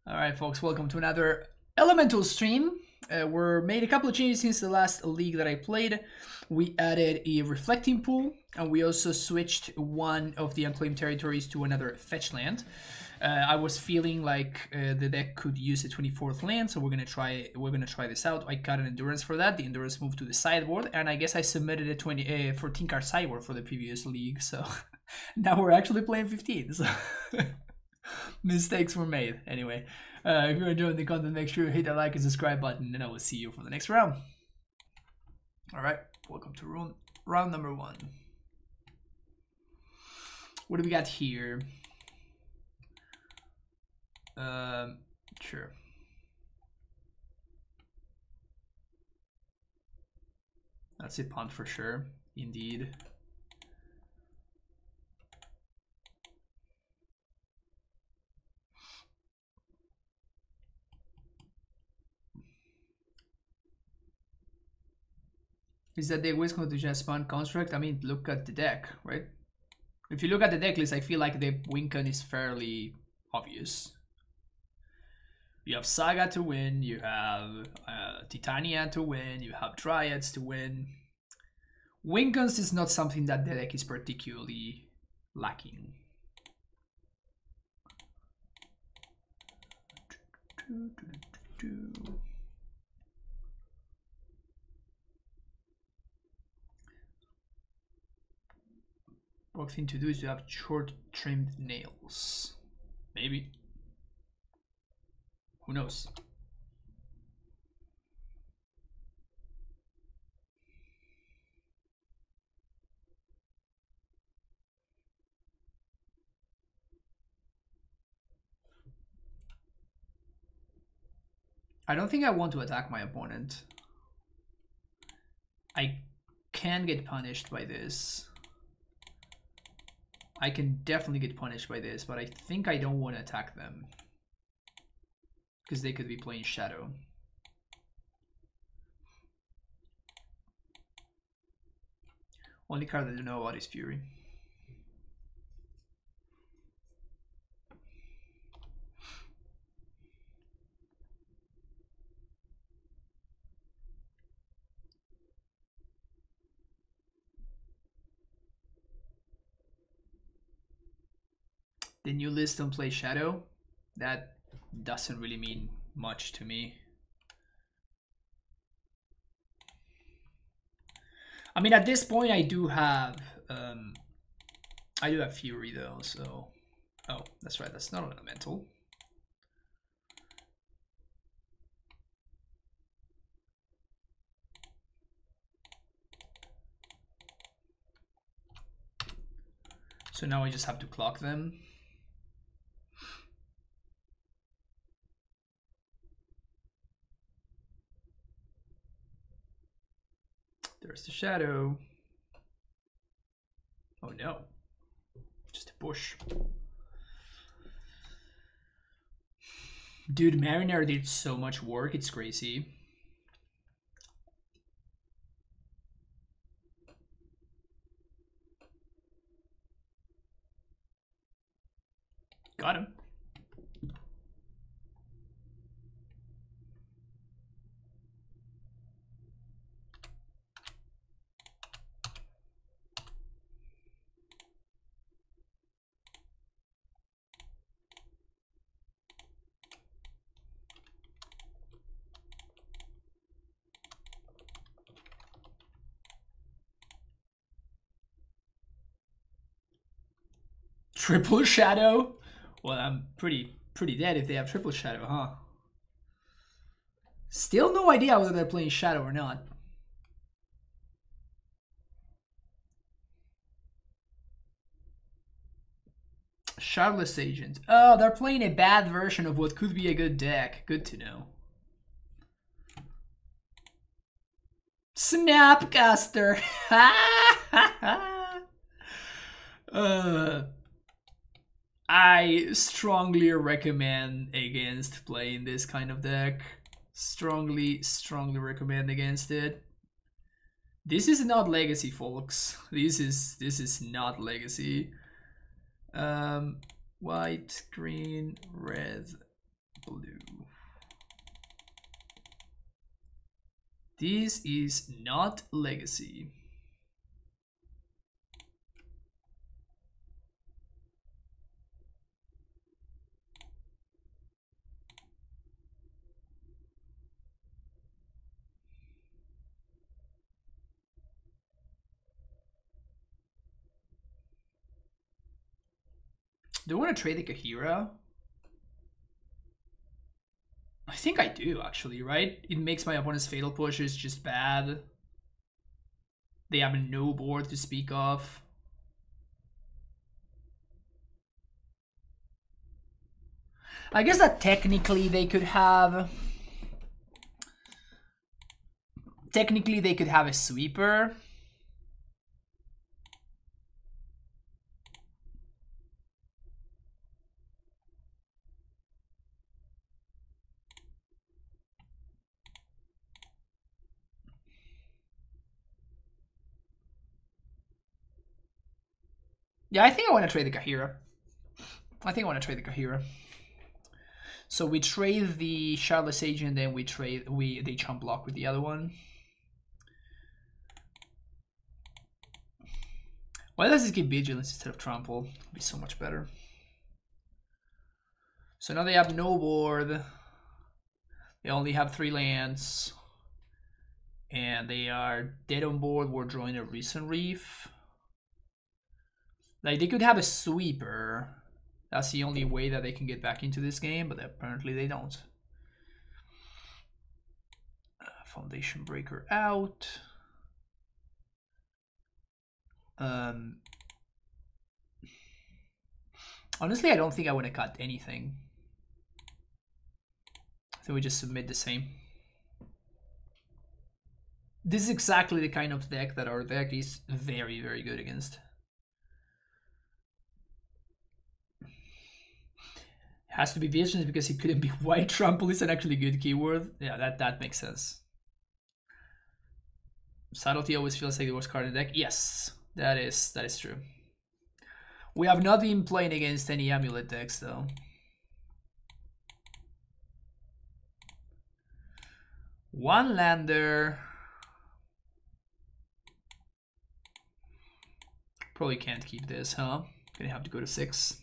Alright folks, welcome to another Elemental stream. We made a couple of changes since the last league that I played. We added a Reflecting Pool, and we also switched one of the unclaimed territories to another fetch land. I was feeling like the deck could use a 24th land, so we're gonna try this out. I got an Endurance for that. The Endurance moved to the sideboard, and I guess I submitted a 14 card sideboard for the previous league, so now we're actually playing 15. So mistakes were made. Anyway, if you're enjoying the content, make sure you hit that like and subscribe button, and I will see you for the next round. Alright, welcome to round number 1. What do we got here? Sure. That's a punt for sure, indeed. Is that the always going to just spawn construct? I mean, look at the deck, right? If you look at the deck list, I feel like the Wincan is fairly obvious. You have Saga to win, you have Titania to win, you have Dryads to win. Wincans is not something that the deck is particularly lacking. What thing to do is to have short trimmed nails. Maybe. Who knows? I don't think I want to attack my opponent. I can get punished by this. I can definitely get punished by this, but I think I don't want to attack them, because they could be playing Shadow. Only card I don't know about is Fury. The new list don't play Shadow. That doesn't really mean much to me. I mean, at this point, I do have Fury though. So, oh, that's right. That's not an elemental. So now I just have to clock them. There's the Shadow. Oh no. Just a bush. Dude, Mariner did so much work, it's crazy. Got him. Triple Shadow? Well, I'm pretty dead if they have Triple Shadow, huh? Still no idea whether they're playing Shadow or not. Shardless Agent. Oh, they're playing a bad version of what could be a good deck. Good to know. Snapcaster. I strongly recommend against playing this kind of deck. Strongly recommend against it. This is not Legacy, folks. This is not Legacy. White, green, red. Blue. This is not Legacy. Do I want to trade the Kahira? I think I do, actually, right? It makes my opponent's Fatal Pushes just bad. They have no board to speak of. I guess that technically they could have... Technically they could have a sweeper. Yeah, I think I want to trade the Kahira. So we trade the Shardless Agent, then they chump block with the other one. Why does this give Vigilance instead of Trample? It'd be so much better. So now they have no board. They only have 3 lands. And they are dead on board. We're drawing a Recent Reef. Like, they could have a sweeper. That's the only way that they can get back into this game, but apparently they don't. Foundation Breaker out. Honestly, I don't think I want to cut anything. So we just submit the same. This is exactly the kind of deck that our deck is very, very good against. Has to be Visions because it couldn't be white. Trample is an actually good keyword. Yeah, that makes sense. Subtlety always feels like the worst card in the deck. Yes, that is true. We have not been playing against any amulet decks though. One lander. Probably can't keep this, huh? Gonna have to go to 6.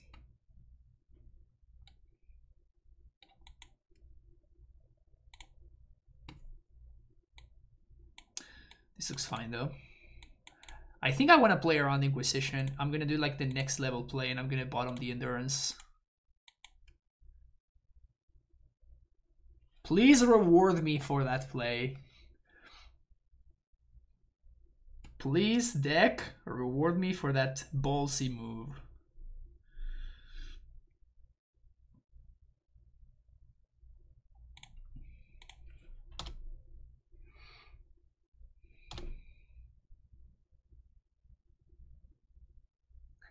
This looks fine though. I think I want to play around Inquisition. I'm gonna do like the next level play and I'm gonna bottom the Endurance. Please reward me for that play. Please, deck, reward me for that ballsy move.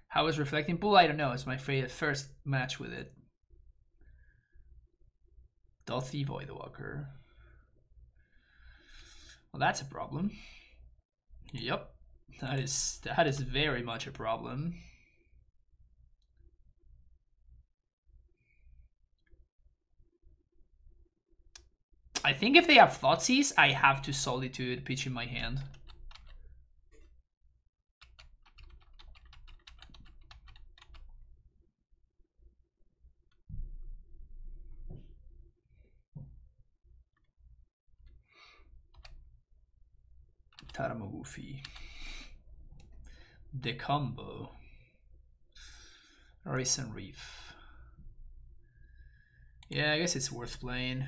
How is Reflecting Pool? I don't know. It's my first match with it. Dothy Voidwalker. Well, that's a problem. Yep, that is very much a problem. I think if they have Thoughtseize, I have to Solitude pitch in my hand. Taramogoofy. The combo. Recent Reef. Yeah, I guess it's worth playing.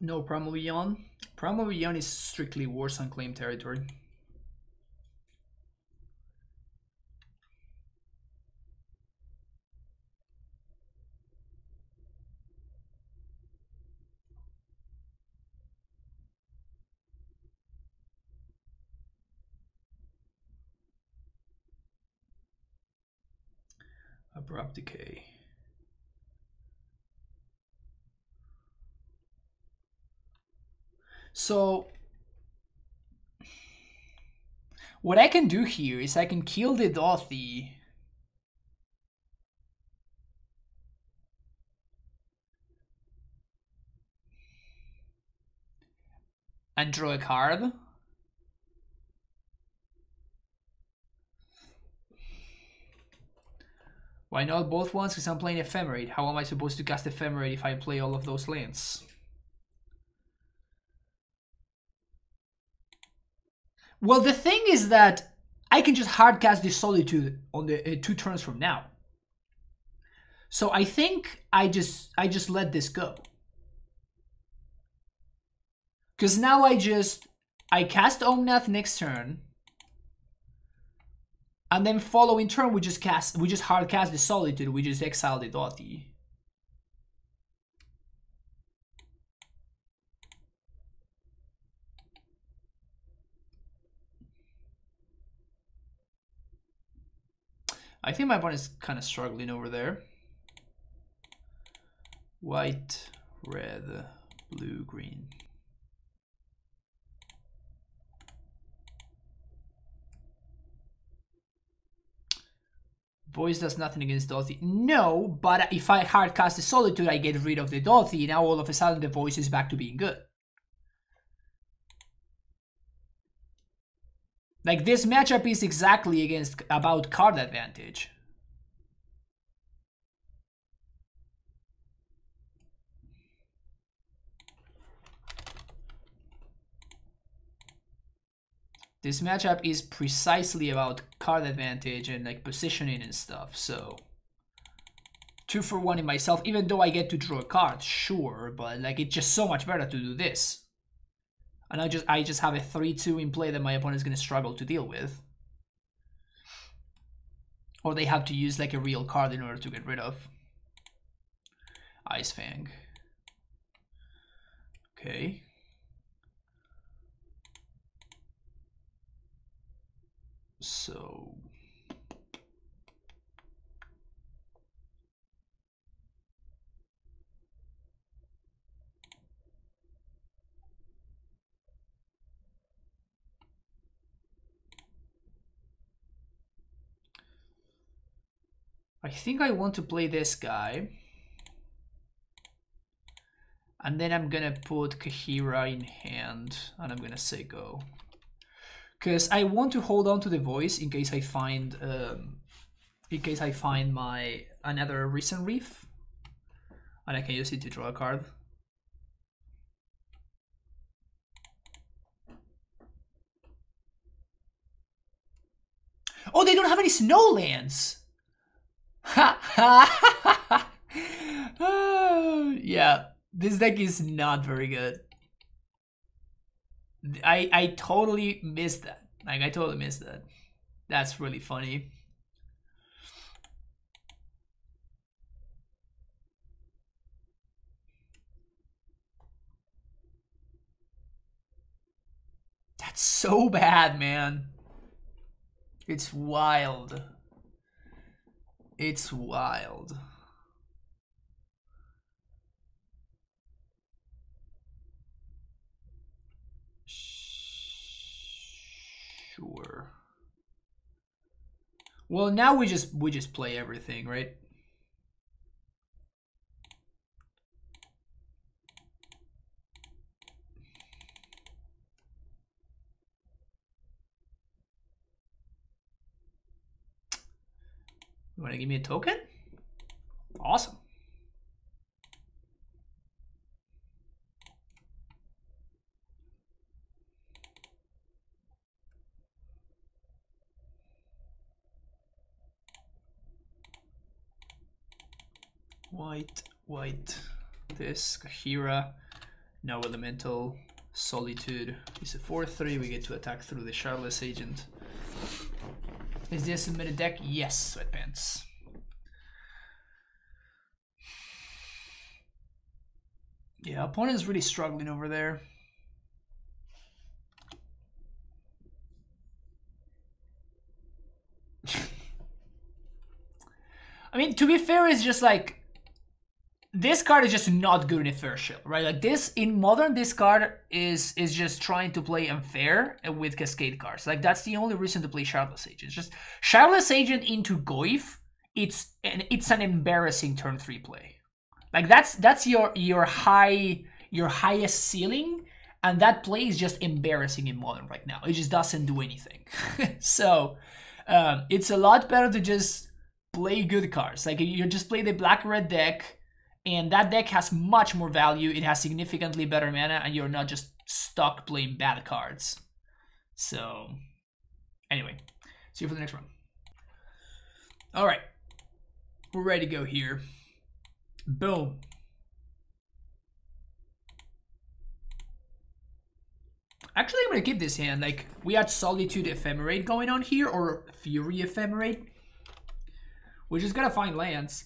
No Promolion. Promolion is strictly Wars Unclaimed territory. Abrupt Decay. So what I can do here is I can kill the Dothy. And draw a card. Why not both ones? Because I'm playing Ephemerate. How am I supposed to cast Ephemerate if I play all of those lands? Well, the thing is that I can just hard cast this Solitude on the 2 turns from now. So I think I just let this go. Because now I cast Omnath next turn. And then following turn we just hard cast the Solitude, we just exile the Dothy. I think my opponent is kind of struggling over there. White, red, blue, green. Voice does nothing against Dothy. No, but if I hard cast the Solitude, I get rid of the Dothy. Now all of a sudden the Voice is back to being good. Like, this matchup is exactly about card advantage. This matchup is precisely about card advantage and like positioning and stuff, so 2 for 1 in myself, even though I get to draw a card, sure, but like it's just so much better to do this. And I just have a 3-2 in play that my opponent is gonna struggle to deal with. Or they have to use like a real card in order to get rid of. Ice Fang. Okay. So I think I want to play this guy. And then I'm gonna put Kahira in hand and I'm gonna say go. Because I want to hold on to the Voice in case I find my another Recent Reef, and I can use it to draw a card. Oh, they don't have any Snowlands. Ha ha! Yeah, this deck is not very good. I totally missed that. Like, I totally missed that. That's really funny. That's so bad, man. It's wild. It's wild. Sure. Well, now we just play everything, right? You want to give me a token? Awesome. White, this, Kahira, no elemental, Solitude is a 4/3, we get to attack through the Shardless Agent. Is this a meta deck? Yes, Sweatpants. Yeah, opponent's really struggling over there. I mean, to be fair, it's just like this card is just not good in a fair shield, right? Like this in modern, this card is just trying to play unfair with Cascade cards. Like that's the only reason to play Shardless Agent. It's just Shardless Agent into Goyf. It's an embarrassing turn 3 play. Like that's your highest ceiling, and that play is just embarrassing in modern right now. It just doesn't do anything. So it's a lot better to just play good cards. Like you just play the black-red deck. And that deck has much more value. It has significantly better mana, and you're not just stuck playing bad cards. So, anyway, see you for the next one. All right, we're ready to go here. Boom. Actually, I'm gonna keep this hand. Like, we had Solitude Ephemerate going on here, or Fury Ephemerate. We just gotta find lands.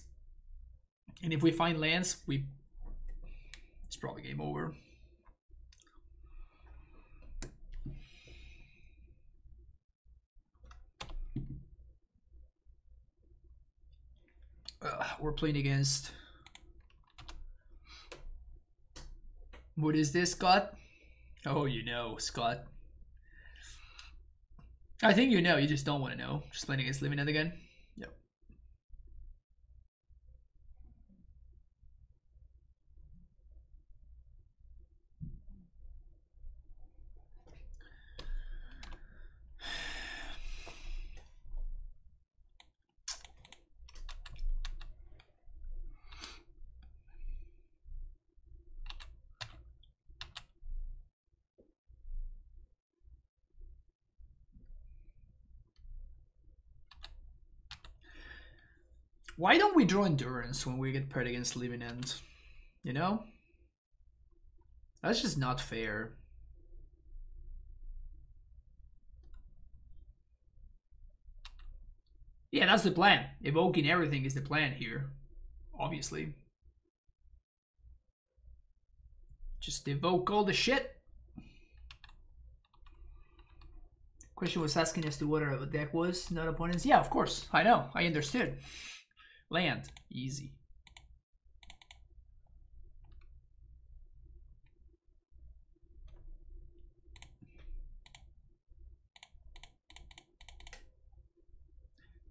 And if we find lands, it's probably game over. We're playing against... What is this, Scott? Oh, you know, Scott. I think you know, you just don't want to know. Just playing against Living End again. Yep. Why don't we draw Endurance when we get paired against Living End? You know? That's just not fair. Yeah, that's the plan. Evoking everything is the plan here. Obviously. Just evoke all the shit. Question was asking as to what our deck was, not opponents. Yeah, of course. I know. I understood. Land. Easy.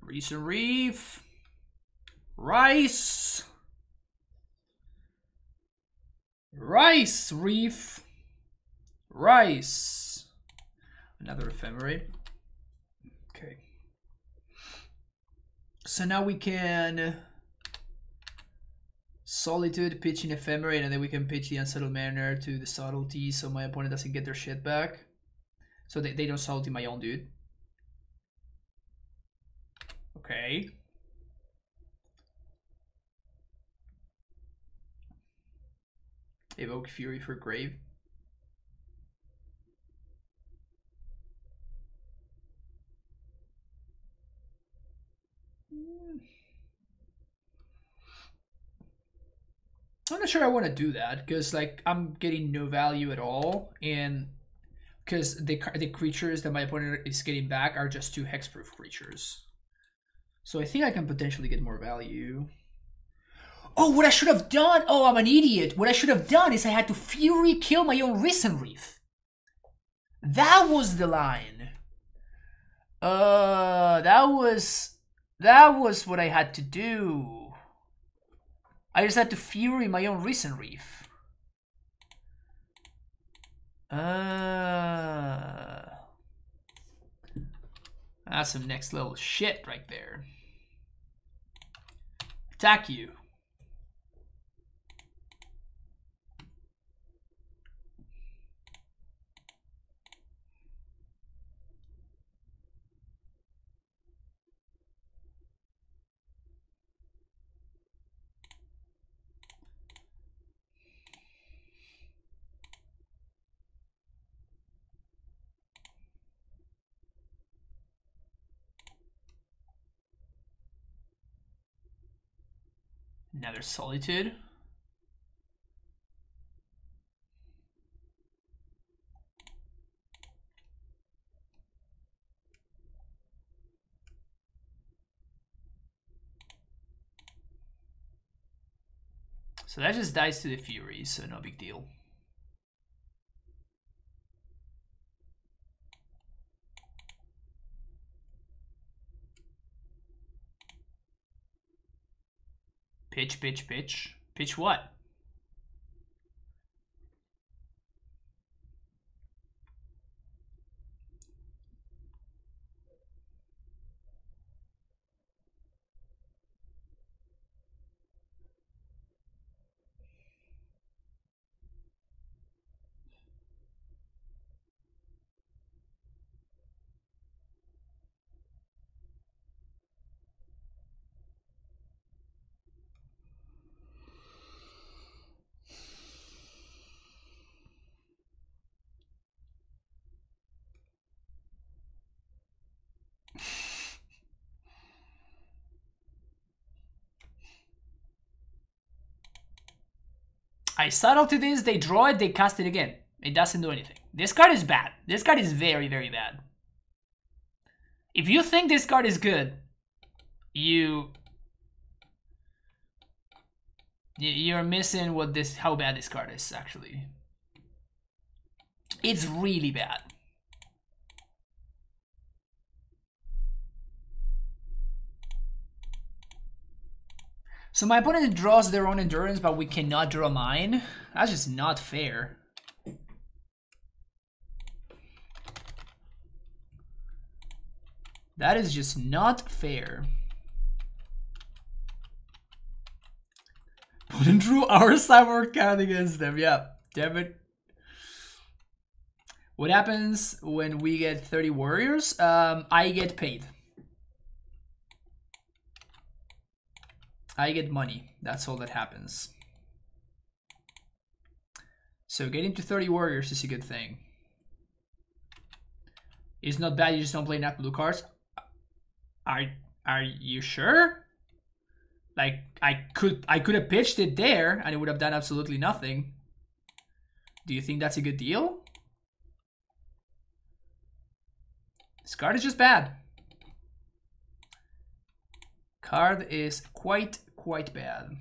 Recent Reef. Rice. Rice Reef. Rice. Another Ephemerate. Okay. So now we can Solitude, pitch an Ephemerate, and then we can pitch the Unsettled Mariner to the Subtlety so my opponent doesn't get their shit back. So they don't Subtlety my own dude. Okay. Evoke Fury for Grave. I'm not sure I want to do that because like I'm getting no value at all, and because the creatures that my opponent is getting back are just 2 hexproof creatures. So I think I can potentially get more value. Oh, what I should have done! Oh, I'm an idiot. What I should have done is I had to Fury kill my own Risen Reef. That was the line. That was what I had to do. I just had to Fury my own Risen Reef. That's some next level shit right there. Attack you. Another Solitude. So that just dies to the Fury, so no big deal. Pitch, pitch, pitch. Pitch what? I settle to this, they draw it, they cast it again. It doesn't do anything. This card is bad. This card is very, very bad. If you think this card is good, you're missing how bad this card is, actually. It's really bad. So my opponent draws their own endurance, but we cannot draw mine. That's just not fair. That is just not fair. Opponent drew our sideboard card against them. Yeah, damn it. What happens when we get 30 warriors? I get paid. I get money. That's all that happens. So getting to 30 warriors is a good thing. It's not bad, you just don't play enough blue cards. Are you sure? Like I could have pitched it there and it would have done absolutely nothing. Do you think that's a good deal? This card is just bad. Card is quite bad.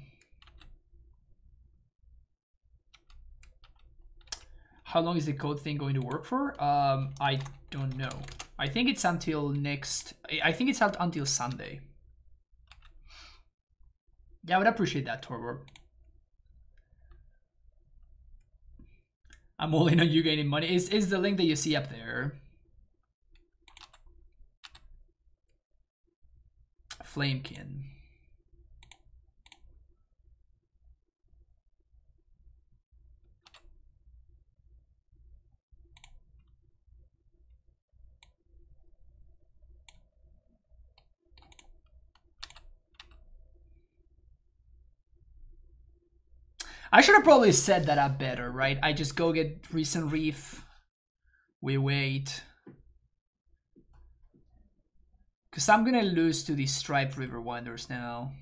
How long is the code thing going to work for? I don't know. I think it's until I think it's out until Sunday. Yeah, I would appreciate that, Torvor. I'm all in on you gaining money. Is the link that you see up there. Flamekin. I should have probably set that up better, right? I just go get Recent Reef. We wait. Because I'm going to lose to these Striped River Wonders now.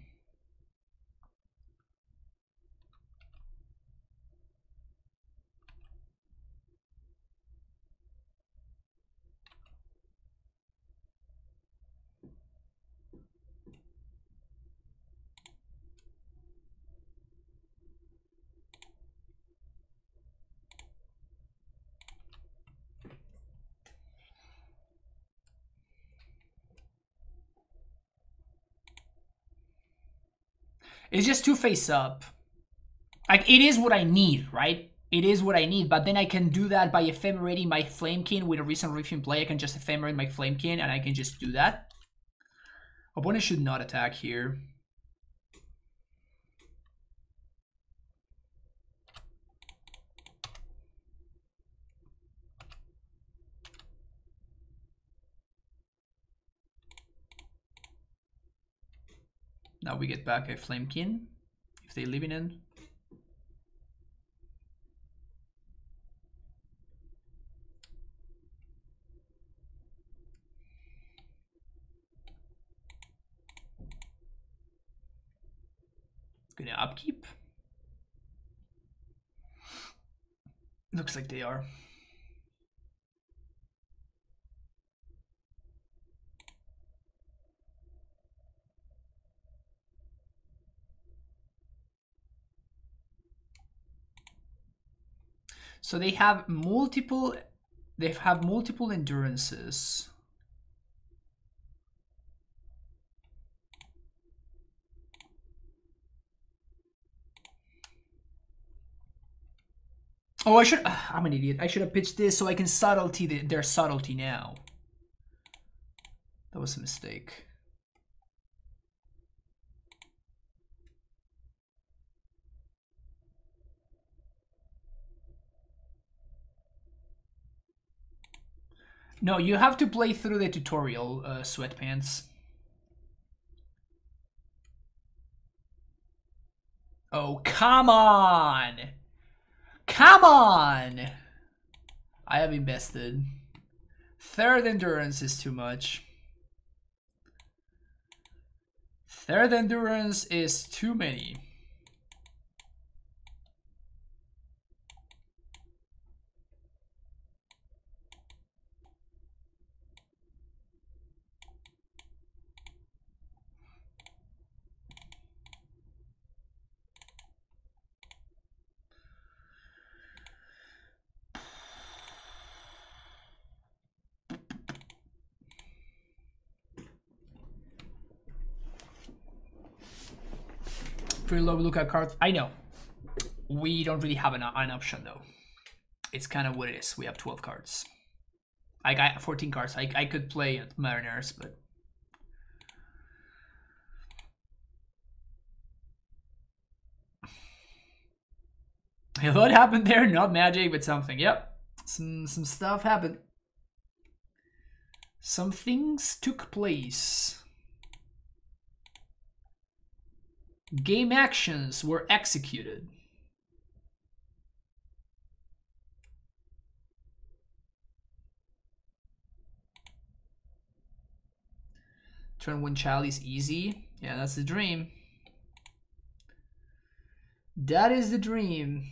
It's just two face up. Like, it is what I need, right? It is what I need, but then I can do that by ephemerating my Flamekin with a Recent Reef in play. I can just ephemerate my Flamekin and I can just do that. Opponent should not attack here. Now we get back a Flamekin, if they live in it. Gonna upkeep. Looks like they are. So they have multiple endurances. Oh, I should. I'm an idiot. I should have pitched this so I can subtlety their subtlety now. That was a mistake. No, you have to play through the tutorial, Sweatpants. Oh, come on! Come on! I have invested. Third endurance is too much. Third endurance is too many. Pretty low look at cards. I know. We don't really have an option though. It's kind of what it is. We have 12 cards. I got 14 cards. I could play Mariners, but what happened there? Not magic, but something. Yep, some stuff happened. Some things took place. Game actions were executed. Turn 1 child is easy. Yeah, that's the dream. That is the dream.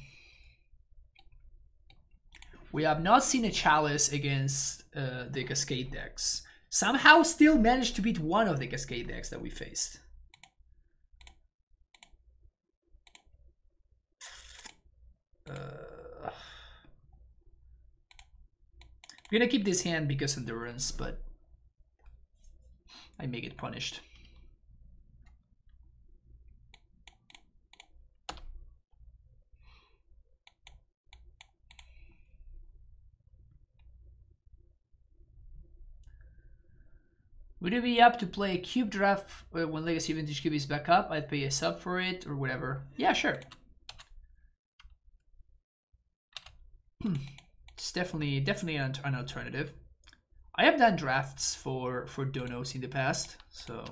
We have not seen a chalice against the Cascade decks. Somehow still managed to beat one of the Cascade decks that we faced. I'm gonna keep this hand because endurance, but I may get punished. Would it be up to play a cube draft when Legacy Vintage Cube is back up? I'd pay a sub for it or whatever. Yeah, sure. It's definitely an alternative. I have done drafts for donos in the past, so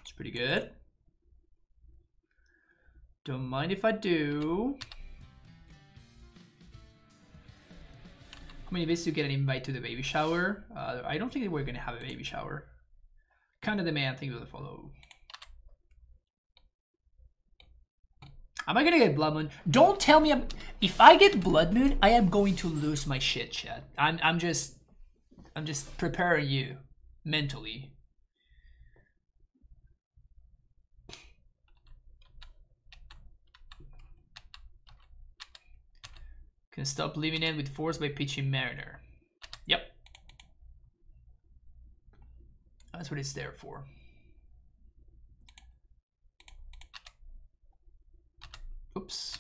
it's pretty good. Don't mind if I do. How many bits to get an invite to the baby shower? I don't think that we're gonna have a baby shower. Kind of the main thing will follow. Am I gonna get Blood Moon? Don't tell me if I get Blood Moon, I am going to lose my shit, chat. I'm just preparing you mentally. Can stop living in with force by pitching Mariner. Yep. That's what it's there for. Oops.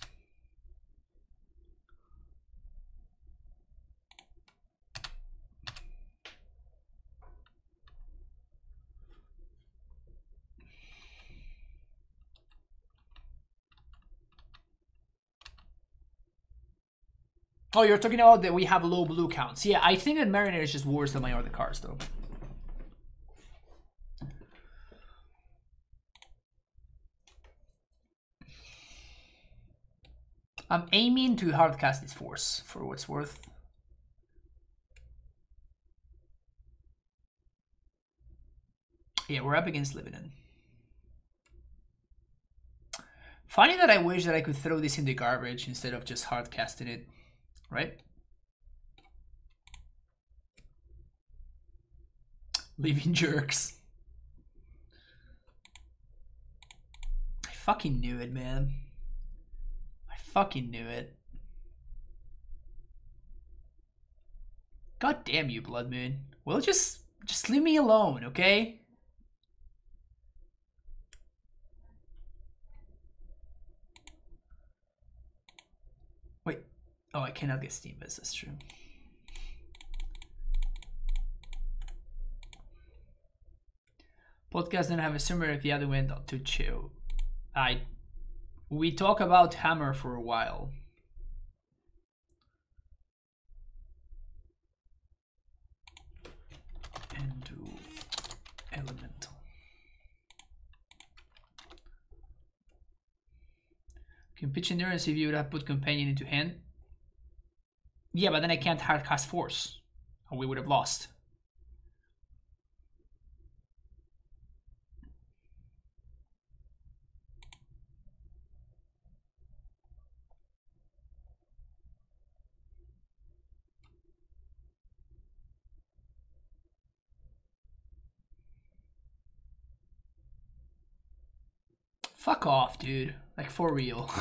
Oh, you're talking about that we have low blue counts. Yeah, I think that Mariner is just worse than my other cards, though. I'm aiming to hardcast this force for what it's worth. Yeah, we're up against Lebanon. Funny that I wish that I could throw this in the garbage instead of just hardcasting it, right? Leaving jerks. I fucking knew it, man. I fucking knew it. God damn you, Blood Moon. Well, just leave me alone, okay? Wait. Oh, I cannot get Steam Biz, that's true. Podcast don't have a summer if the other went to chill. We talk about Hammer for a while. And do Elemental. Can pitch endurance if you would have put companion into hand. Yeah, but then I can't hard cast force, or we would have lost. Fuck off, dude. Like, for real.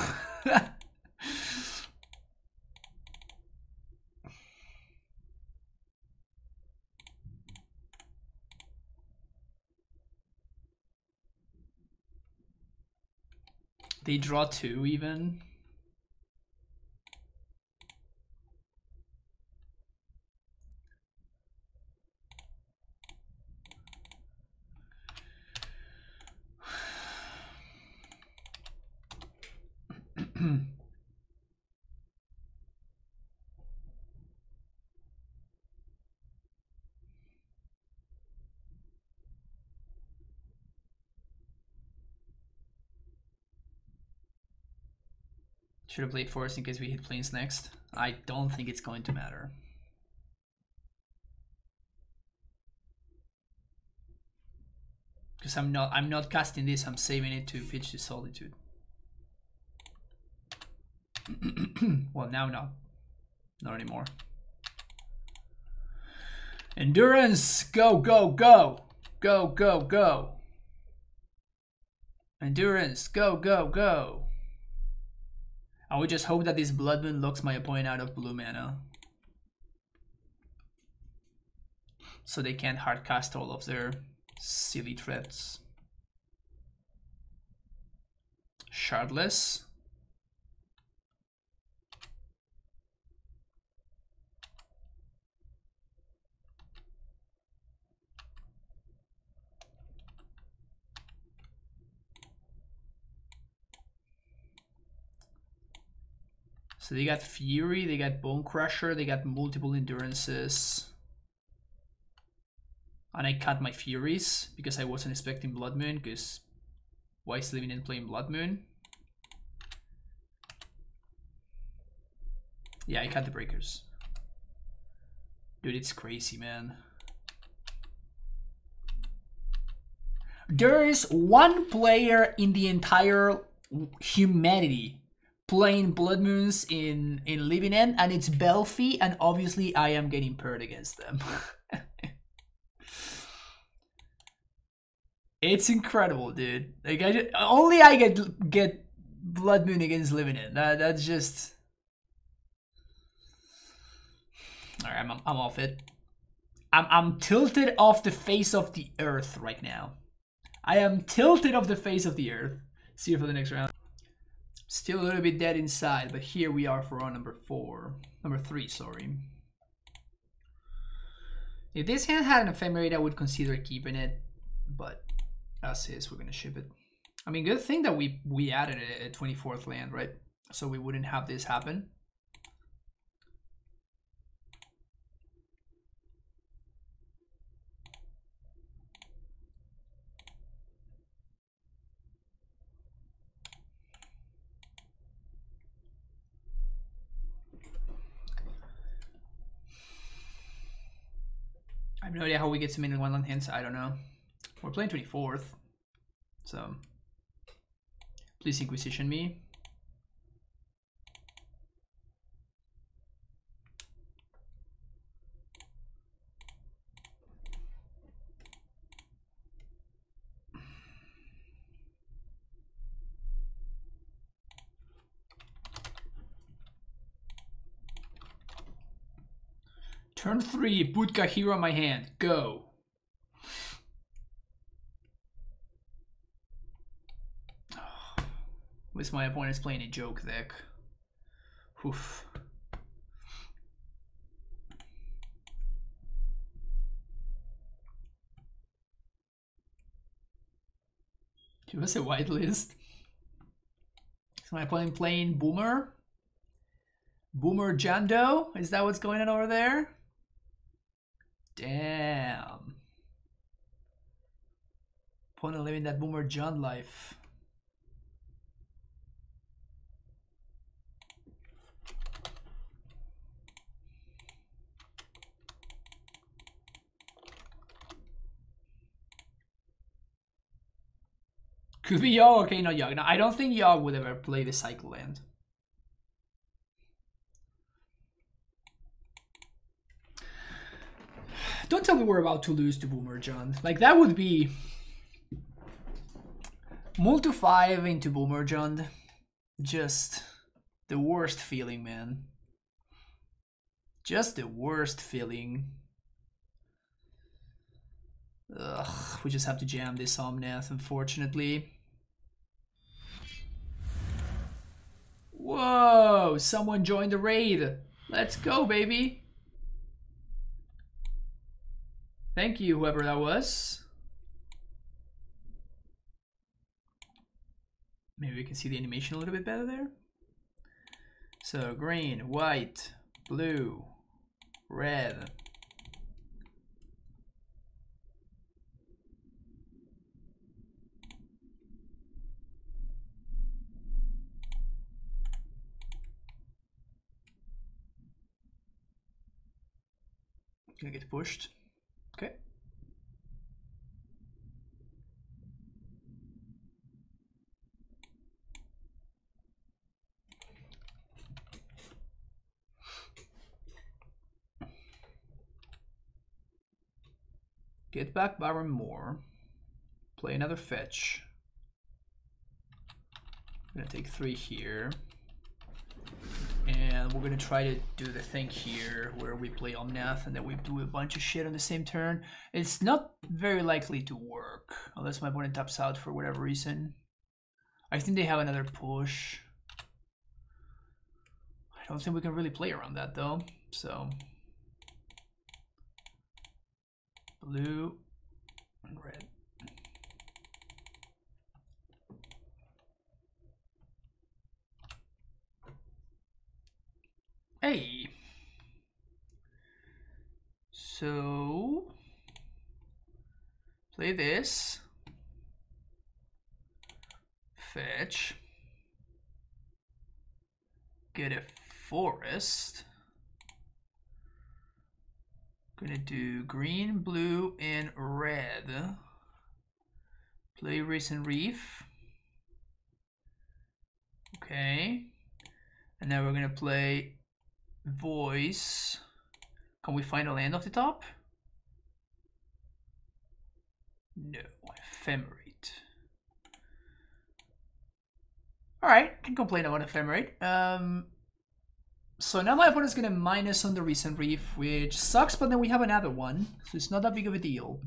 They draw 2 even. Should have played force in case we hit planes next. I don't think it's going to matter. Because I'm not casting this, I'm saving it to pitch to Solitude. Well, now not anymore. Endurance! Go, go, go! Go, go, go! Endurance! Go, go, go! I would just hope that this Blood Moon locks my opponent out of blue mana. So they can't hardcast all of their silly threats. Shardless. So they got Fury, they got Bone Crusher, they got multiple endurances. And I cut my Furies because I wasn't expecting Blood Moon, because why is Living and playing Blood Moon? Yeah, I cut the Breakers. Dude, it's crazy, man. There is one player in the entire humanity playing Blood Moons in Living End, and it's Belfi, and obviously I am getting paired against them. It's incredible, dude. Like only I get Blood Moon against Living End. That's just. All right, I'm off it. I'm tilted off the face of the earth right now. I am tilted off the face of the earth. See you for the next round. Still a little bit dead inside, but here we are for round number 3, sorry. If this hand had an ephemerate, I would consider keeping it, but as is, we're gonna ship it. I mean, good thing that we added a 24th land, right? So we wouldn't have this happen. I have no idea how we get so many one-land hands. I don't know. We're playing 24th, so please Inquisition me. Turn 3, put Kahira in my hand. Go. At least my opponent's playing a joke deck. Oof. Give us a whitelist. Is my opponent playing Boomer? Boomer Jando? Is that what's going on over there? Damn. Opponent living that Boomer John life. Could be Yogg. Okay, not Yogg. No, I don't think Yogg would ever play the Cycle Land. Don't tell me we're about to lose to Boomer John. Like, that would be... Multi 5 into Boomer John. Just the worst feeling, man. Just the worst feeling. Ugh, we just have to jam this Omnath, unfortunately. Whoa, someone joined the raid. Let's go, baby. Thank you, whoever that was. Maybe we can see the animation a little bit better there. So green, white, blue, red. Gonna get pushed. Okay. Get back Baron Moore. Play another fetch. I'm gonna take 3 here. And we're gonna try to do the thing here where we play Omnath and then we do a bunch of shit on the same turn. It's not very likely to work unless my opponent taps out for whatever reason. I think they have another push. I don't think we can really play around that though. So blue and red. Hey. So play this. Fetch. Get a forest. Gonna do green, blue, and red. Play Risen Reef. Okay. And now we're gonna play Voice. Can we find a land off the top? No. Ephemerate. Alright, can complain about Ephemerate. So now my opponent's gonna minus on the Recent Reef, which sucks, but then we have another one, so it's not that big of a deal.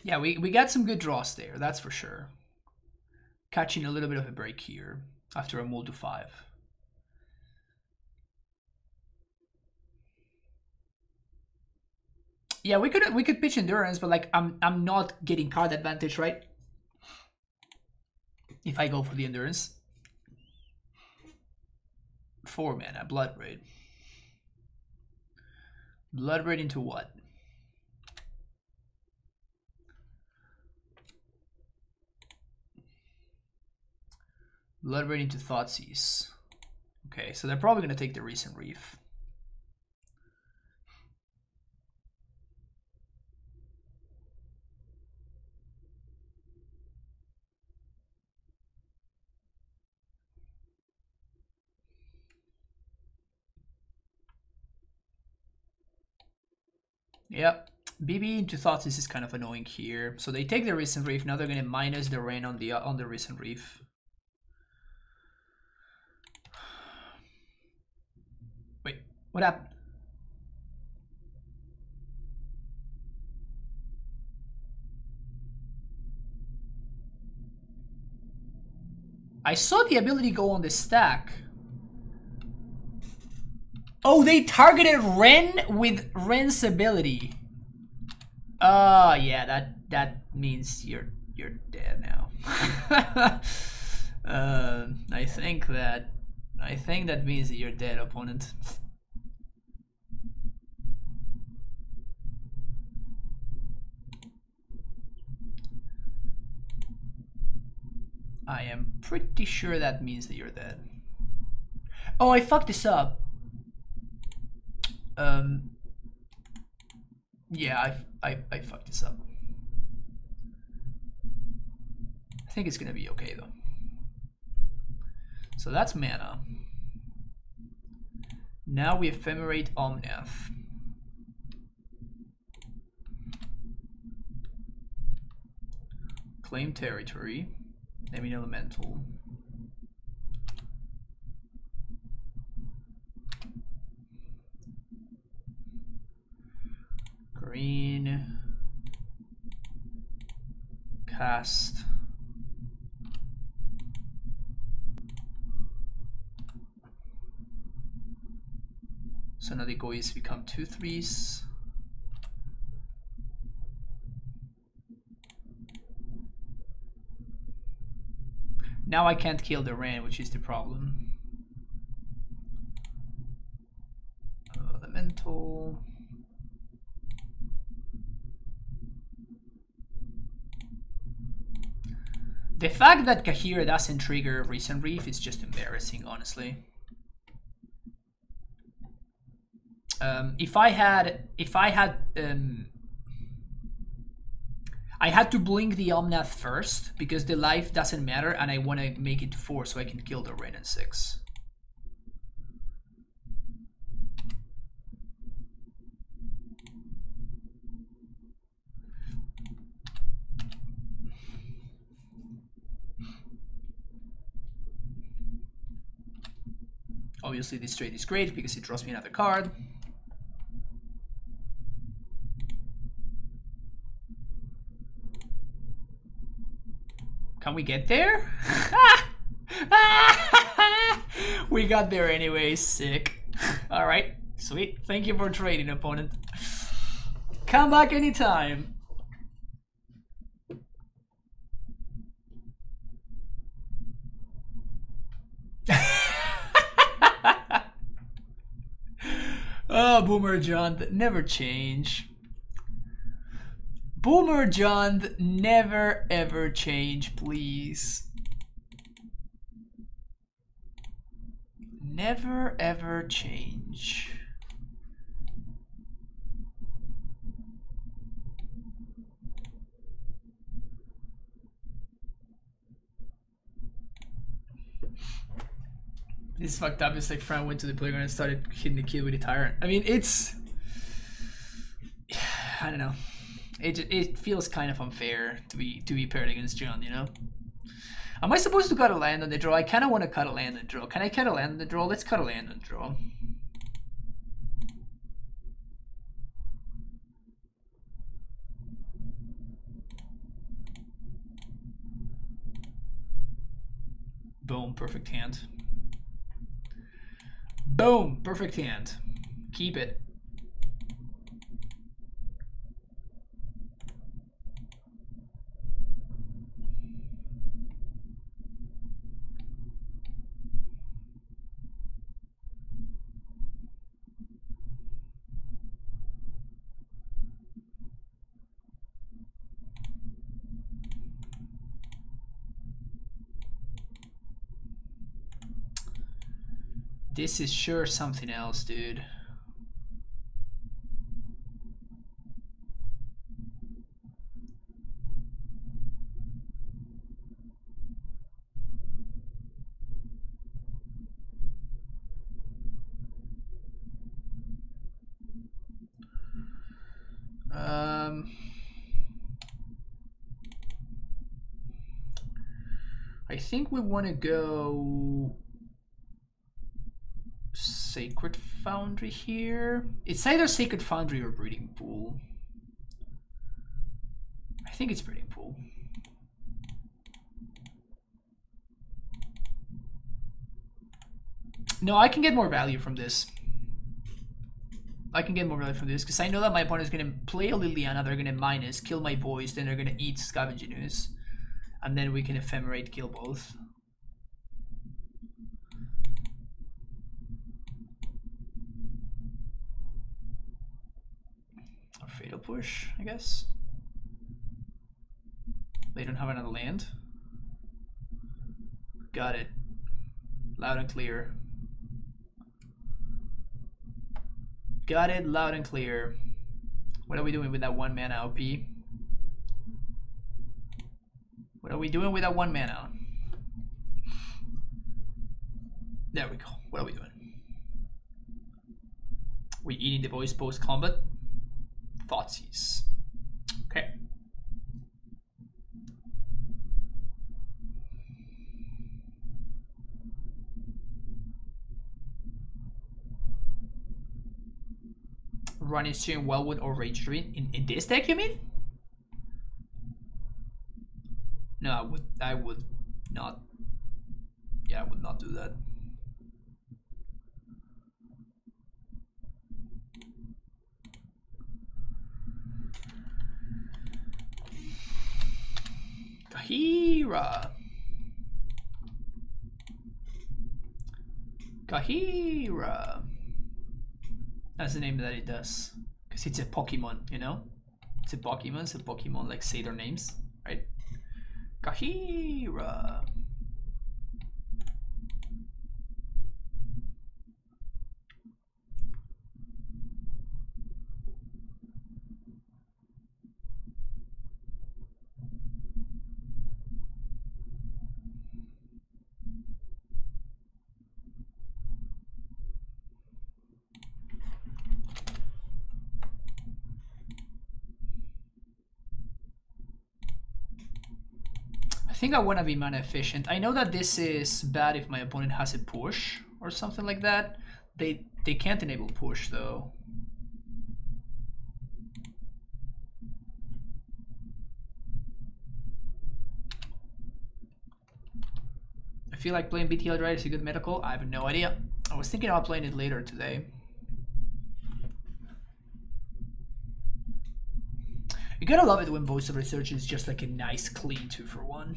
Yeah, we got some good draws there, that's for sure. Catching a little bit of a break here after a multi 5. Yeah, we could pitch Endurance, but like I'm not getting card advantage, right? If I go for the Endurance. 4 mana, Blood Braid. Blood Braid into what? Blood Braid into Thoughtseize. Okay, so they're probably gonna take the Recent Reef. Yep, BB into Thoughtseize is kind of annoying here. So they take the Recent Reef. Now they're gonna minus the rain on the Recent Reef. What happened? I saw the ability go on the stack. Oh, they targeted Ren with Ren's ability. Yeah, that means you're dead now. I think that means that you're dead, opponent. I am pretty sure that means that you're dead. Oh, I fucked this up. Yeah, I fucked this up. I think it's gonna be okay though. So that's mana. Now we ephemerate Omnath. Claim territory. Name elemental. Green. Cast. So now the Goys become 2/3s. Now I can't kill the Ren, which is the problem. Elemental. The fact that Kahira doesn't trigger Recent Reef is just embarrassing, honestly. I had to blink the Omnath first because the life doesn't matter and I want to make it 4 so I can kill the Ren in 6. Obviously this trade is great because it draws me another card. Can we get there? We got there anyway, sick. Alright, sweet. Thank you for trading, opponent. Come back anytime. Oh, Boomer John, never change. Boomer John, never ever change, please. Never ever change. This is fucked up. It's like Fran went to the playground and started hitting the kid with a tyrant. I mean, it's... I don't know. It feels kind of unfair to be paired against John, you know? Am I supposed to cut a land on the draw? I kind of want to cut a land on the draw. Can I cut a land on the draw? Let's cut a land on the draw. Boom, perfect hand. Boom, perfect hand. Keep it. This is sure something else, dude. I think we want to go Sacred Foundry here. It's either Sacred Foundry or Breeding Pool. I think it's Breeding Pool. No, I can get more value from this. I can get more value from this because I know that my opponent is going to play a Liliana, they're going to minus, kill my voice, then they're going to eat Scavenging Ooze. And then we can Ephemerate, kill both. A Fatal Push, I guess. They don't have another land. Got it. Loud and clear. Got it, loud and clear. What are we doing with that 1 mana OP? What are we doing with that 1 mana? There we go. What are we doing? We eating the voice post combat? Thoughtseize. Okay. Running Stream, Wellwood, or Rage Druid in this deck, you mean? No, I would not. Yeah, I would not do that. Kahira. Kahira. That's the name that it does. Because it's a Pokemon, you know? It's a Pokemon like say their names, right? Kahira. I think I want to be mana efficient. I know that this is bad if my opponent has a push or something like that. They can't enable push though. I feel like playing BTL Drive is a good medical. I have no idea. I was thinking about playing it later today. You gotta love it when Voice of Research is just like a nice clean 2-for-1.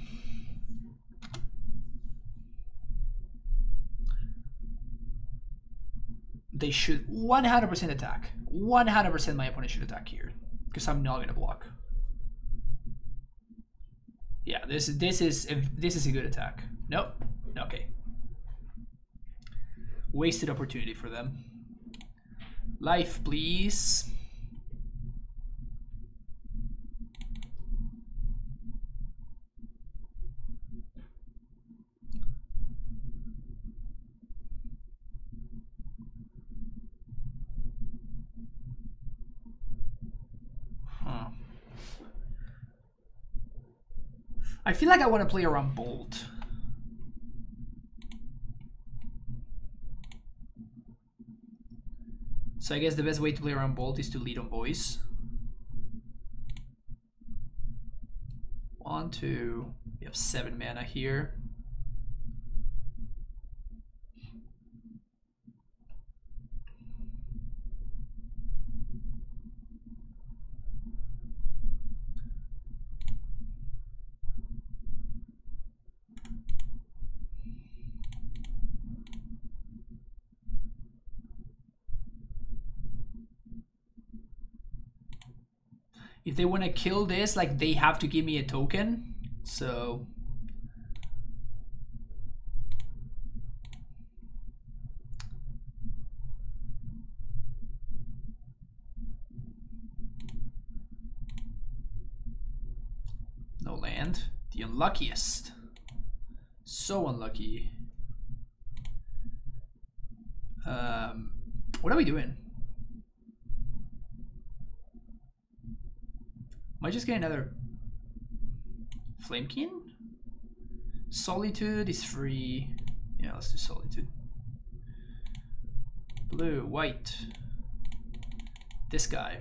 They should 100% attack. 100% my opponent should attack here. Because I'm not gonna block. Yeah, this is a good attack. Nope. Okay. Wasted opportunity for them. Life, please. I feel like I want to play around Bolt. So I guess the best way to play around Bolt is to lead on Voice. 1, 2. We have 7 mana here. If they want to kill this, like they have to give me a token. So no land. The unluckiest. So unlucky. What are we doing? Might just get another Flamekin? Solitude is free. Yeah, let's do Solitude. Blue, white. This guy.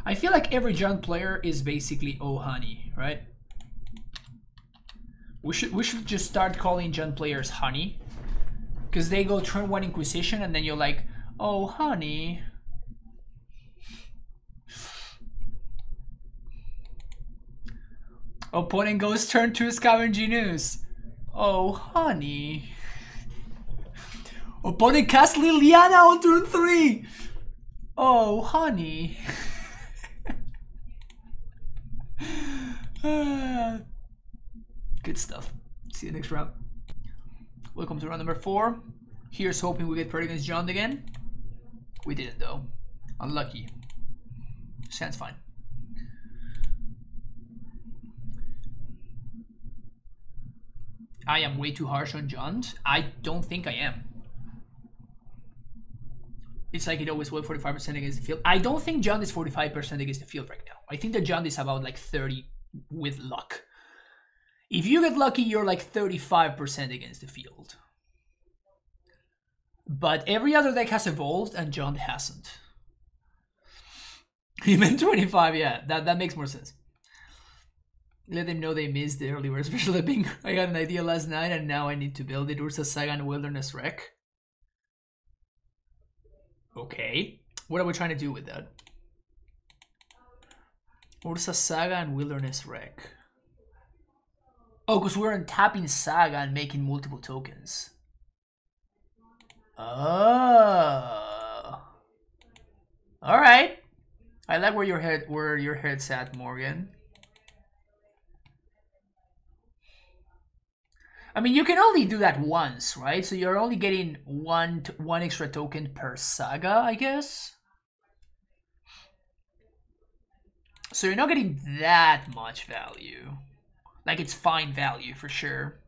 I feel like every John player is basically oh honey, right? We should just start calling John players honey, because they go turn 1 Inquisition and then you're like, oh honey. Opponent goes turn 2 Scavenging Ooze. Oh honey. Opponent casts Liliana on turn 3. Oh honey. Good stuff. See you next round. Welcome to round number 4. Here's hoping we get paired against John again. We didn't though. Unlucky. Sounds fine. I am way too harsh on John. I don't think I am. It's like it always was 45% against the field. I don't think John is 45% against the field right now. I think that John is about like 30 with luck. If you get lucky, you're like 35% against the field. But every other deck has evolved and John hasn't. He meant 25, yeah, that makes more sense. Let them know they missed the early bird special epic. I got an idea last night and now I need to build it. Ursa Saga and Wilderness Wreck. Okay. What are we trying to do with that? Ursa Saga and Wilderness Wreck. Oh, because we're untapping Saga and making multiple tokens. Oh. Alright. I like where your head's at, Morgan. I mean, you can only do that once, right? So you're only getting one extra token per Saga, I guess. So you're not getting that much value. Like, it's fine value for sure.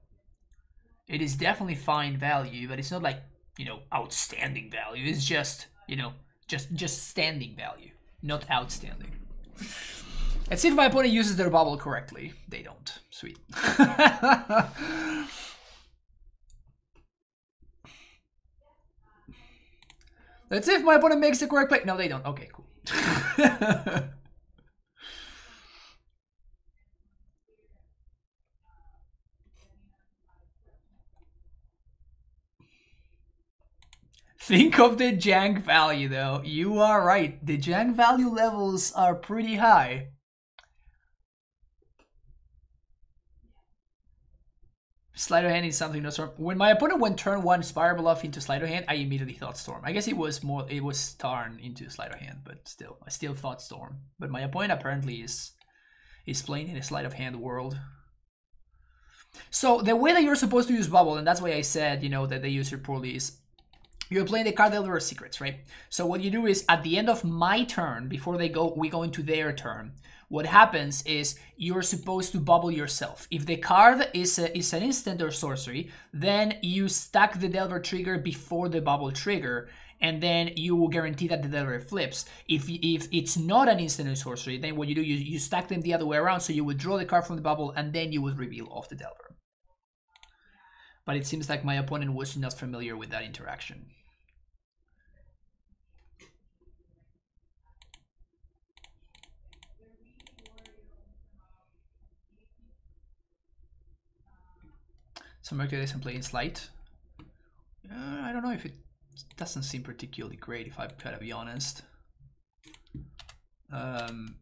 It is definitely fine value, but it's not like, you know, outstanding value. It's just, you know, just standing value, not outstanding. Let's see if my opponent uses their bubble correctly. They don't. Sweet. Let's see if my opponent makes the correct play. No, they don't. Okay, cool. Think of the jank value, though. You are right. The jank value levels are pretty high. Sleight of hand is something no storm. When my opponent went turn 1 Spire Bluff into sleight of hand, I immediately thought storm. I guess it was Tarn into sleight of hand, but still, I still thought storm. But my opponent apparently is playing in a sleight of hand world. So the way that you're supposed to use bubble, and that's why I said, you know, that they use it poorly, is you're playing the card Delver Secrets, right? So what you do is at the end of my turn, before we go into their turn, what happens is you're supposed to bubble yourself. If the card is an instant or sorcery, then you stack the Delver trigger before the bubble trigger, and then you will guarantee that the Delver flips. If it's not an instant or sorcery, then what you do, you stack them the other way around, so you would draw the card from the bubble, and then you would reveal off the Delver. But it seems like my opponent was not familiar with that interaction. So Mercury doesn't play in Slight. I don't know if it doesn't seem particularly great, if I've got to be honest. Can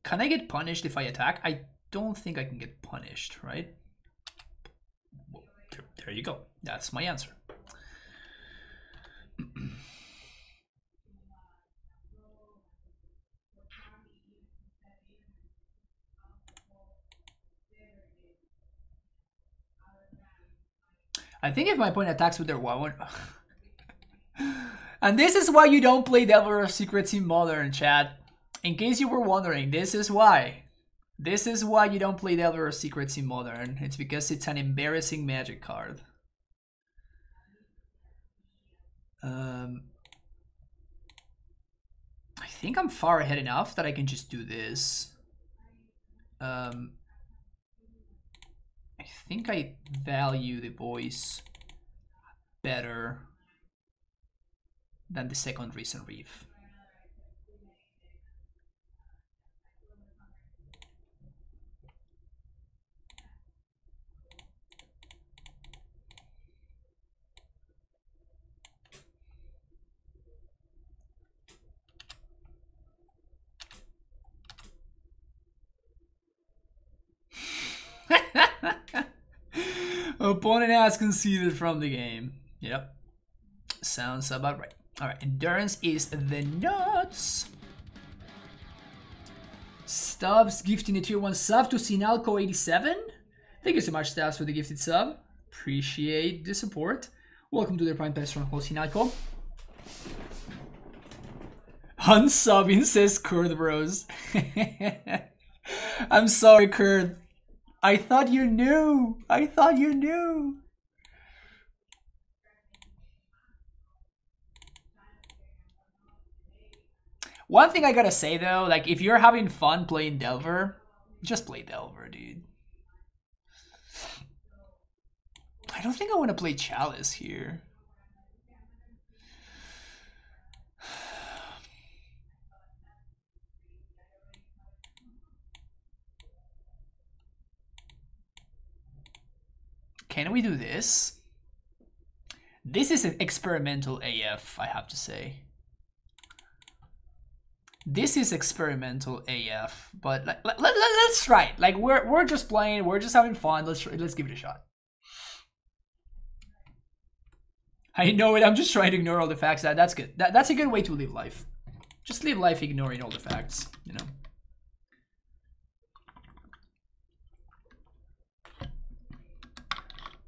I get punished if I attack? I don't think I can get punished, right? Well, there you go. That's my answer. I think if my opponent attacks with their Wawan... And this is why you don't play Delver of Secrets in Modern, chat. In case you were wondering, this is why. This is why you don't play Delver of Secrets in Modern. It's because it's an embarrassing Magic card. I think I'm far ahead enough that I can just do this. I think I value the voice better than the second Recent Reef. Opponent has conceded from the game. Yep. Sounds about right. Alright, Endurance is the nuts. Stubbs gifting a tier 1 sub to Sinalco87. Thank you so much, Stubbs, for the gifted sub. Appreciate the support. Welcome to the Prime Pass Stronghold, Sinalco. Unsubbing, says Kurt Bros. I'm sorry, Kurt. I thought you knew. I thought you knew. One thing I gotta say though, like if you're having fun playing Delver, just play Delver, dude. I don't think I want to play Chalice here. Can we do this? This is an experimental AF, I have to say. This is experimental AF, but let's try it. Like we're just playing, we're just having fun. Let's give it a shot. I know it. I'm just trying to ignore all the facts. That's good. That's a good way to live life. Just live life ignoring all the facts, you know.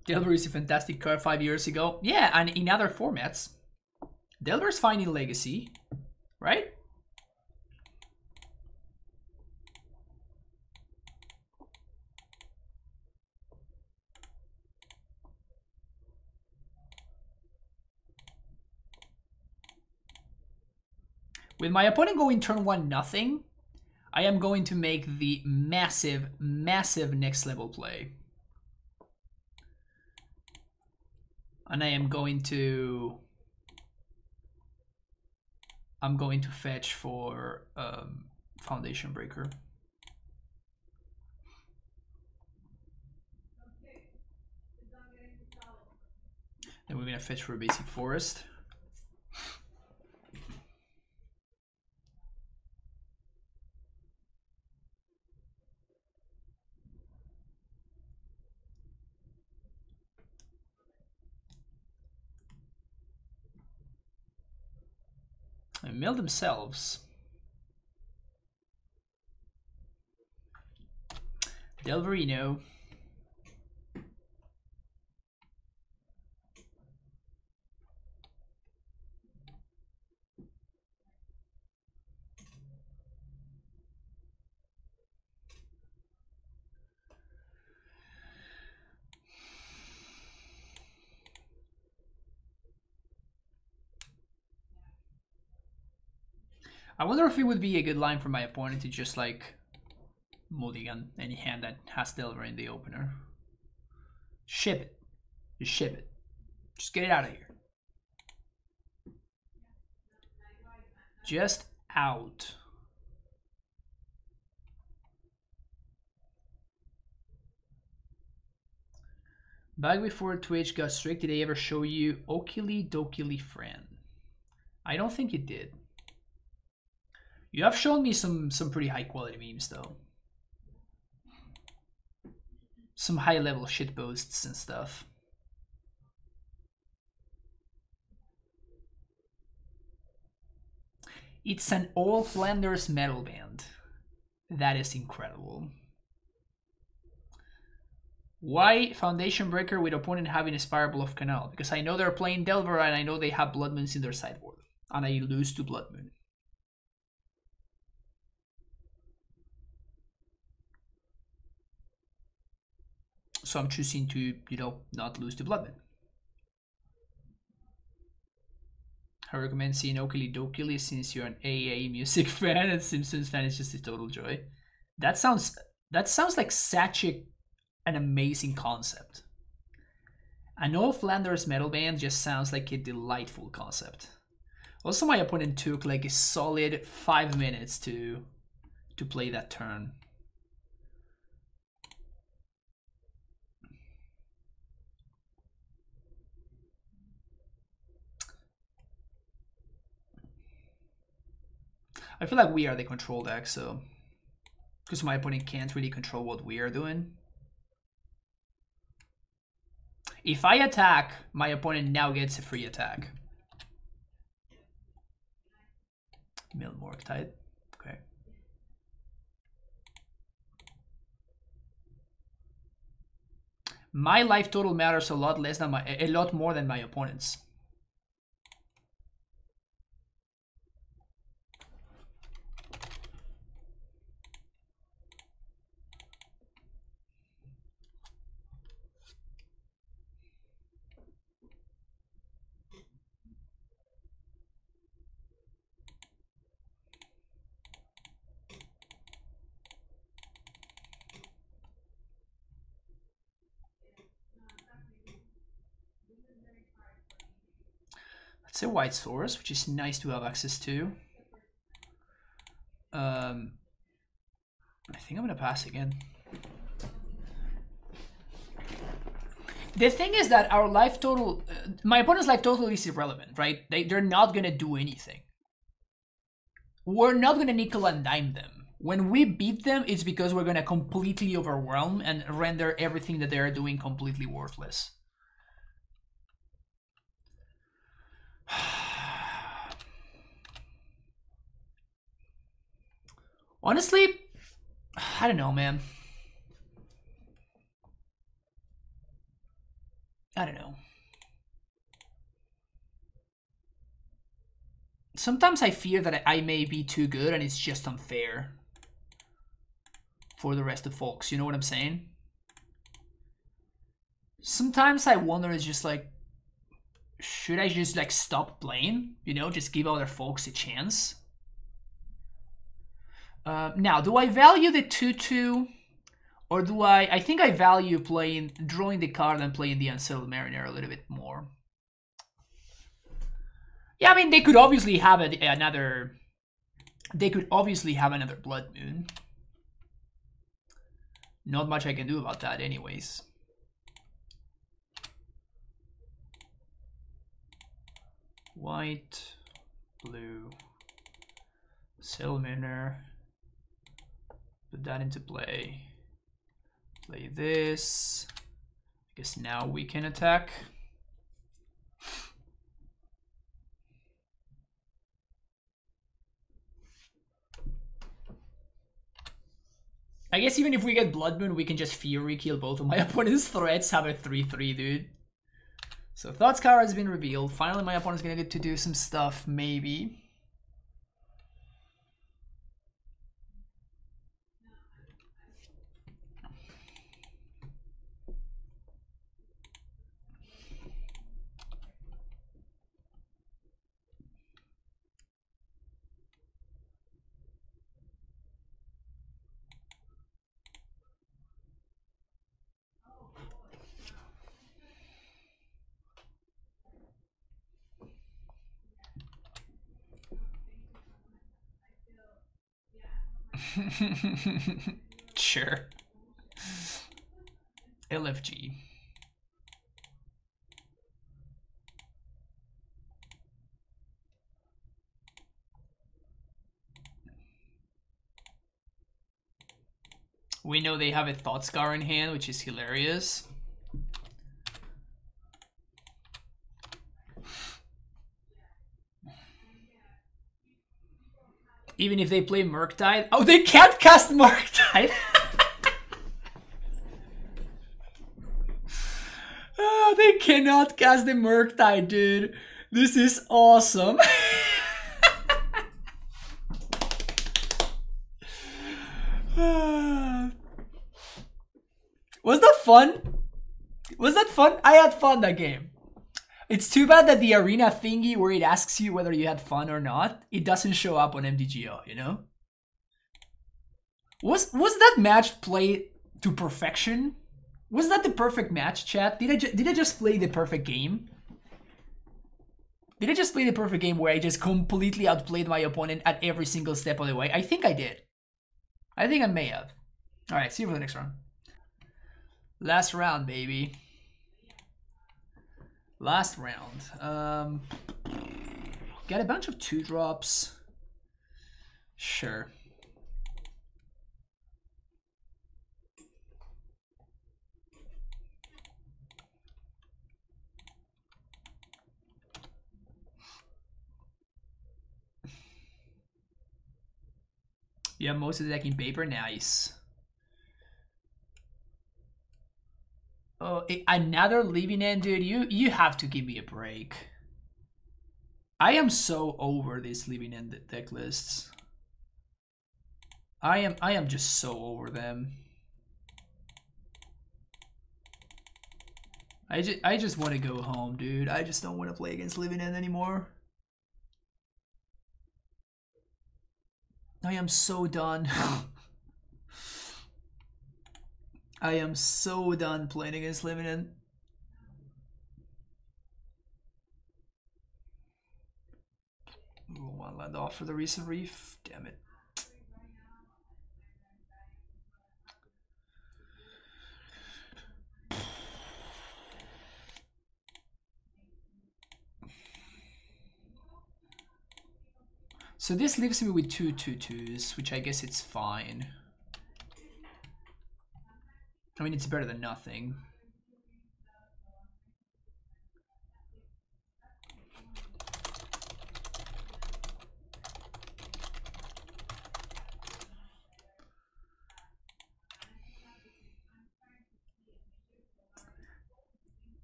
Delver is a fantastic card 5 years ago. Yeah, and in other formats. Delver's fine in Legacy, right? With my opponent going turn 1 nothing, I am going to make the massive, massive next level play. And I'm going to fetch for Foundation Breaker. Then we're gonna fetch for a basic forest. And mill themselves. Delverino. I wonder if it would be a good line for my opponent to just like mulligan any hand that has Delver in the opener. Ship it. Just ship it. Just get it out of here. Just out. Back before Twitch got strict, did I ever show you Okili Dokili Friend? I don't think it did. You have shown me some pretty high quality memes though. Some high level shit posts and stuff. It's an all Flanders metal band. That is incredible. Why Foundation Breaker with opponent having a Spirable of Canal? Because I know they're playing Delver and I know they have Blood Moons in their sideboard. and I lose to Blood Moon. So I'm choosing to, you know, not lose to Blood Moon. I recommend seeing Okili Dokili since you're an AA music fan and Simpsons fan is just a total joy. That sounds like such an amazing concept. An all Flanders metal band just sounds like a delightful concept. Also, my opponent took like a solid 5 minutes to play that turn. I feel like we are the control deck, so because my opponent can't really control what we are doing. If I attack, my opponent now gets a free attack. Milmorgtide. Okay. My life total matters a lot less than a lot more than my opponent's. It's a white source, which is nice to have access to. I think I'm gonna pass again. The thing is that our life total, my opponent's life total is irrelevant, right? They're not gonna do anything. We're not gonna nickel and dime them. When we beat them, it's because we're gonna completely overwhelm and render everything that they're doing completely worthless. Honestly, I don't know, man. I don't know. Sometimes I fear that I may be too good and it's just unfair for the rest of folks. You know what I'm saying? Sometimes I wonder, it's just like, should I just like stop playing? You know, just give other folks a chance? Now, do I value the 2/2? Or do I think I value drawing the card and playing the Unsettled Mariner a little bit more. Yeah, I mean, they could obviously have another Blood Moon. Not much I can do about that anyways. White, blue, Unsettled Mariner. Put that into play. Play this. I guess now we can attack. I guess even if we get Blood Moon, we can just Fury kill both of my opponent's threats, have a 3/3, dude. So Thoughts card has been revealed. Finally, my opponent's gonna get to do some stuff, maybe. Sure. LFG. We know they have a Thought Scar in hand, which is hilarious. Even if they play Murktide. Oh, they can't cast Murktide! Oh, they cannot cast the Murktide, dude. This is awesome. Was that fun? Was that fun? I had fun that game. It's too bad that the arena thingy where it asks you whether you had fun or not, it doesn't show up on MDGO, you know? Was that match played to perfection? Was that the perfect match, chat? Did I just play the perfect game? Did I just play the perfect game where I just completely outplayed my opponent at every single step of the way? I think I did. I think I may have. Alright, see you for the next round. Last round, baby. Last round. Got a bunch of 2-drops. Sure. Yeah, most of the deck in paper, nice. Oh, another living end, dude. You have to give me a break. I am so over these living end deck lists. I am just so over them. I just want to go home, dude. I just don't want to play against living end anymore. I am so done. I am so done playing against living end. One land off for the recent reef. Damn it. So this leaves me with 2/2/2s, which I guess it's fine. I mean, it's better than nothing.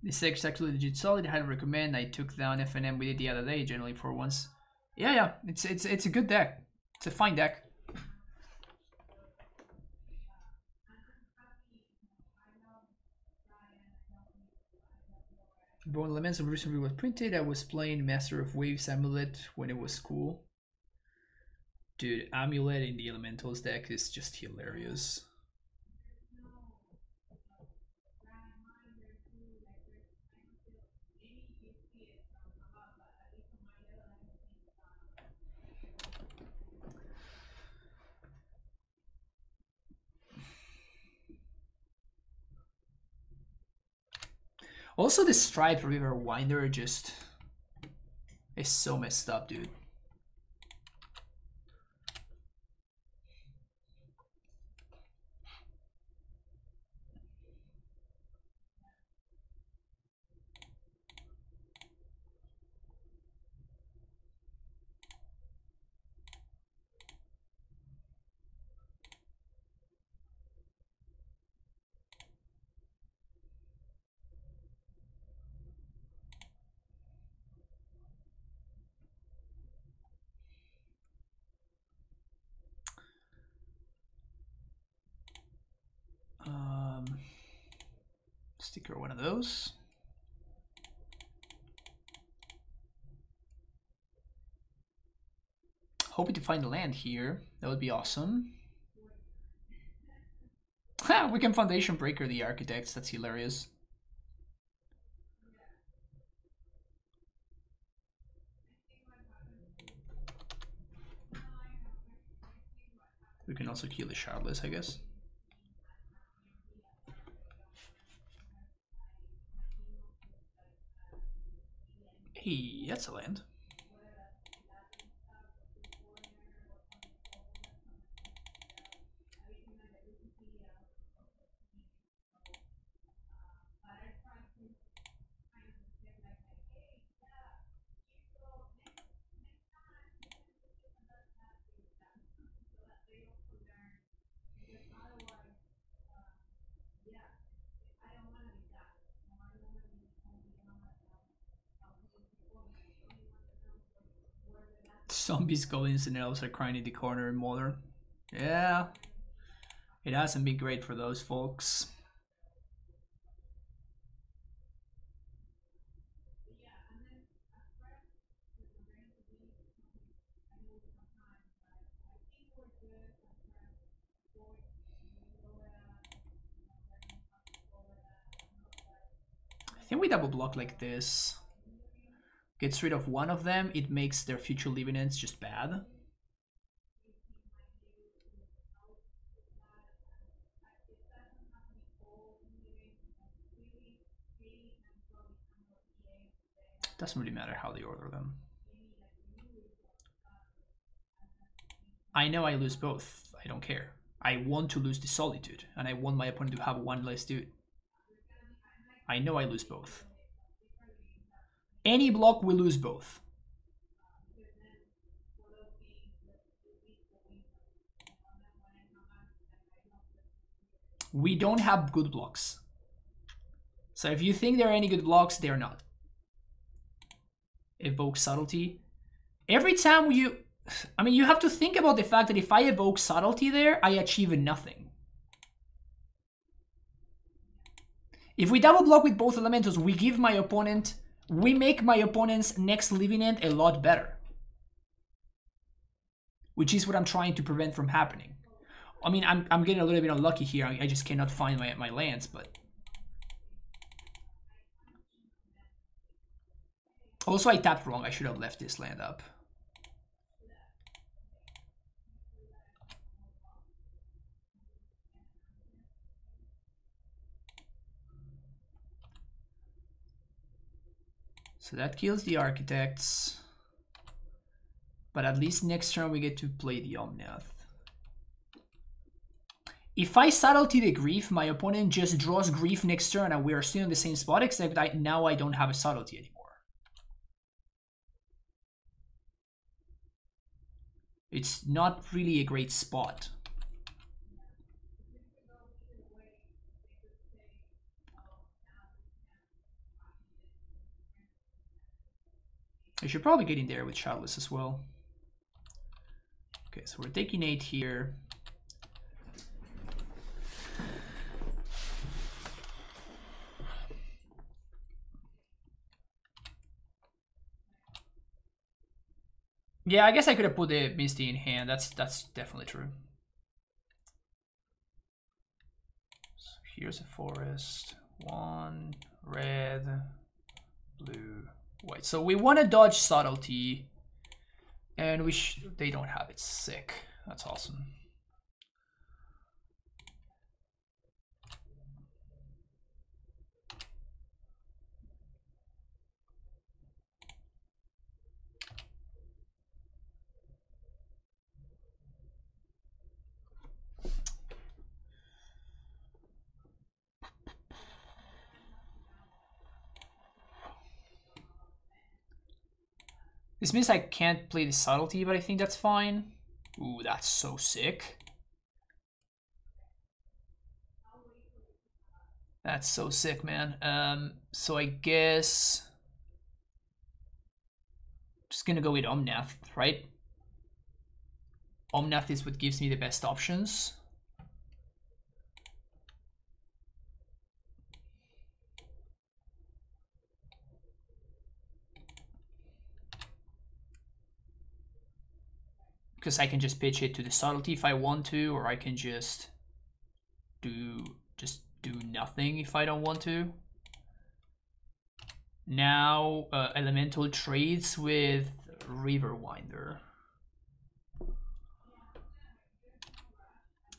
This deck is actually legit solid. I highly recommend. I took down FNM with it the other day, generally for once. Yeah, it's a good deck. It's a fine deck. But when Laments of recently was printed, I was playing Master of Waves Amulet when it was cool. Dude, Amulet in the Elementals deck is just hilarious. Also, the Stripe River Winder just is so messed up, dude. Sticker one of those. Hoping to find a land here. That would be awesome. Ha! We can Foundation Breaker the Architects. That's hilarious. We can also kill the Shardless, I guess. Hey, that's a land. Zombies, goblins, and elves are crying in the corner in Modern. Yeah, it hasn't been great for those folks. I think we double block like this. Gets rid of one of them, it makes their future living ends just bad. Doesn't really matter how they order them. I know I lose both. I don't care. I want to lose the Solitude, and I want my opponent to have one less dude. I know I lose both. Any block will lose both. We don't have good blocks. So if you think there are any good blocks, they're not. Evoke Subtlety. Every time you... I mean, you have to think about the fact that if I evoke Subtlety there, I achieve nothing. If we double block with both elementals, we give my opponent... We make my opponent's next living end a lot better. Which is what I'm trying to prevent from happening. I mean, I'm getting a little bit unlucky here. I just cannot find my lands, but... Also, I tapped wrong. I should have left this land up. So that kills the Architects. But at least next turn we get to play the Omnath. If I Subtlety the Grief, my opponent just draws Grief next turn and we are still in the same spot, except now I don't have a Subtlety anymore. It's not really a great spot. I should probably get in there with Shardless as well. Okay, so we're taking 8 here. Yeah, I guess I could have put the Misty in hand. That's definitely true. So here's a forest. 1 red, blue, white. So we want to dodge Subtlety, and they don't have it. Sick. That's awesome. This means I can't play the Subtlety, but I think that's fine. Ooh, that's so sick. That's so sick, man. So I guess... just gonna go with Omnath, right? Omnath is what gives me the best options. Because I can just pitch it to the Subtlety if I want to, or I can just do nothing if I don't want to. Now Elemental trades with Riverwinder.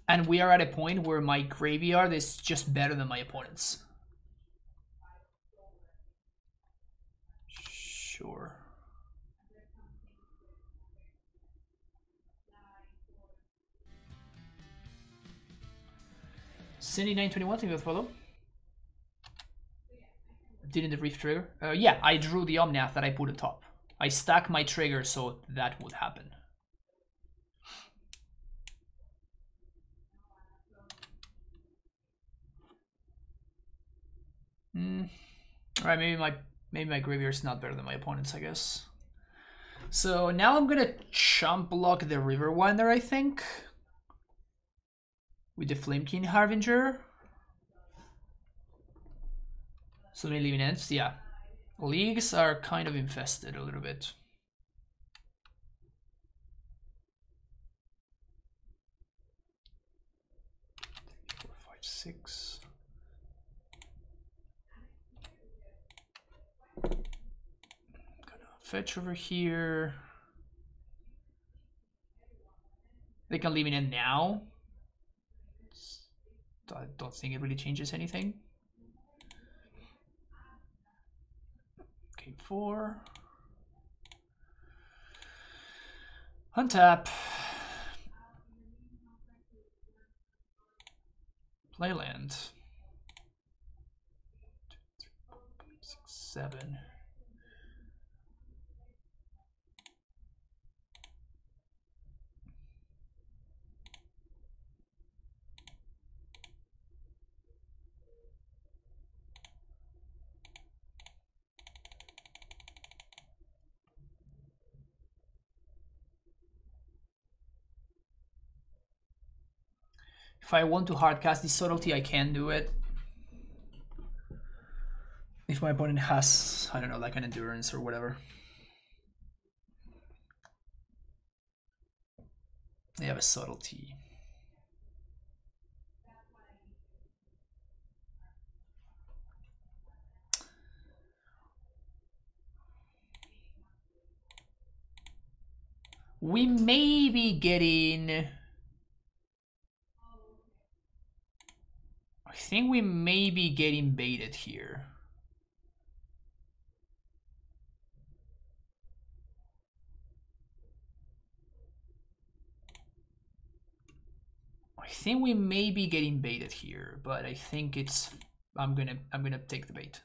And we are at a point where my graveyard is just better than my opponent's. Sure. Cindy921, thank you for the follow. Didn't the Reef trigger? Yeah, I drew the Omnath that I put on top. I stack my trigger so that would happen. Alright, maybe my graveyard's not better than my opponent's, I guess. So now I'm gonna chump block the Riverwinder, I think. With the Flamekin Harbinger. So many living ends, yeah. Leagues are kind of infested a little bit. 6. Gonna fetch over here. They can leave it in now. I don't think it really changes anything. Okay, 4. Untap. Playland. 2, 3, 4, 5, 6, 7. If I want to hardcast this subtlety, I can do it. If my opponent has, I don't know, like an endurance or whatever. They have a subtlety. We may be getting... I think we may be getting baited here. I think we may be getting baited here, but I think it's... I'm gonna take the bait.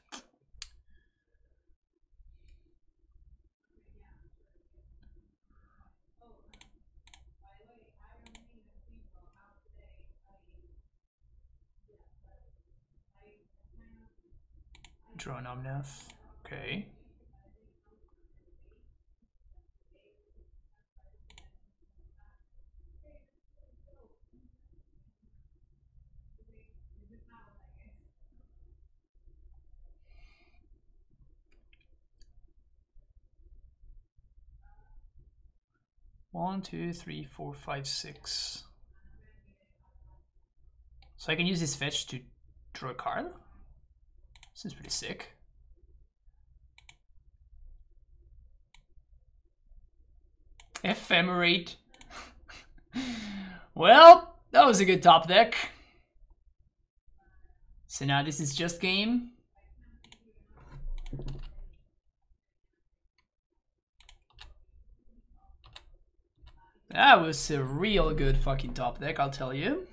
Draw an Omnath. Okay. One, two, three, four, five, 6. So I can use this fetch to draw a card? Seems pretty sick. Ephemerate. Well, that was a good top deck. So now this is just game. That was a real good fucking top deck, I'll tell you.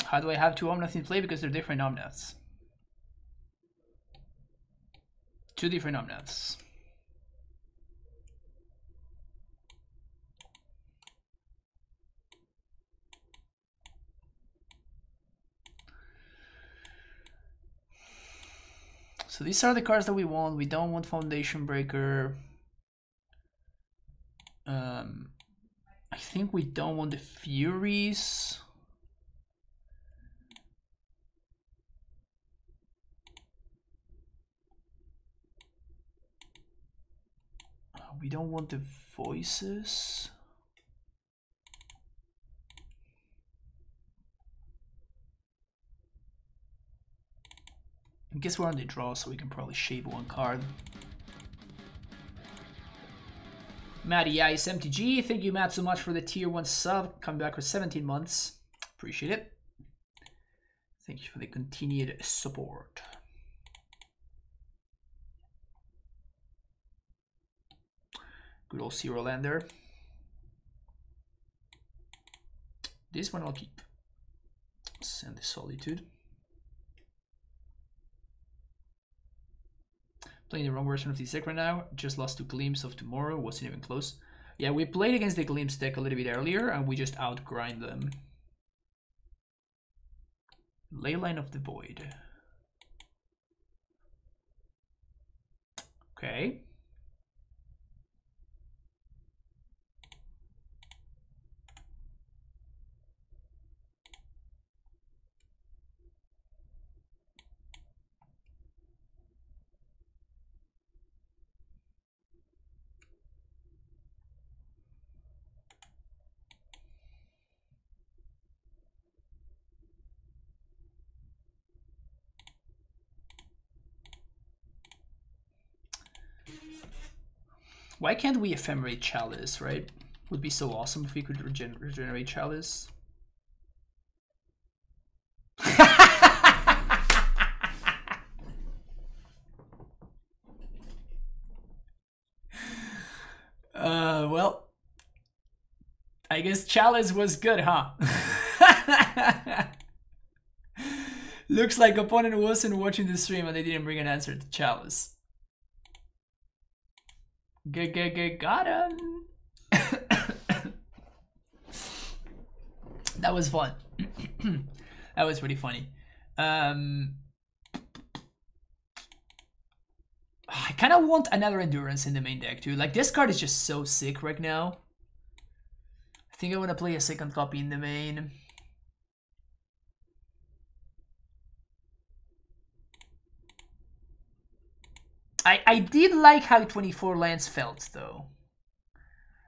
How do I have 2 Omnaths in play? Because they're different Omnaths. 2 different Omnaths. So these are the cards that we want. We don't want Foundation Breaker. I think we don't want the Furies. We don't want the Voices. I guess we're on the draw, so we can probably shave 1 card. Matty Ice MTG, thank you Matt so much for the tier 1 sub. Coming back for 17 months. Appreciate it. Thank you for the continued support. Good old Zero Lander. This one I'll keep. Send the Solitude. Playing the wrong version of this deck right now. Just lost to Glimpse of Tomorrow. Wasn't even close. Yeah, we played against the Glimpse deck a little bit earlier and we just outgrind them. Leyline of the Void. Okay. Why can't we ephemerate Chalice, right? Would be so awesome if we could regenerate Chalice. Well, I guess Chalice was good, huh? Looks like opponent wasn't watching the stream and they didn't bring an answer to Chalice. Got him. That was fun. That was pretty funny. I kind of want another endurance in the main deck too. Like, this card is just so sick right now. I think I want to play a second copy in the main. I did like how 24 lands felt though.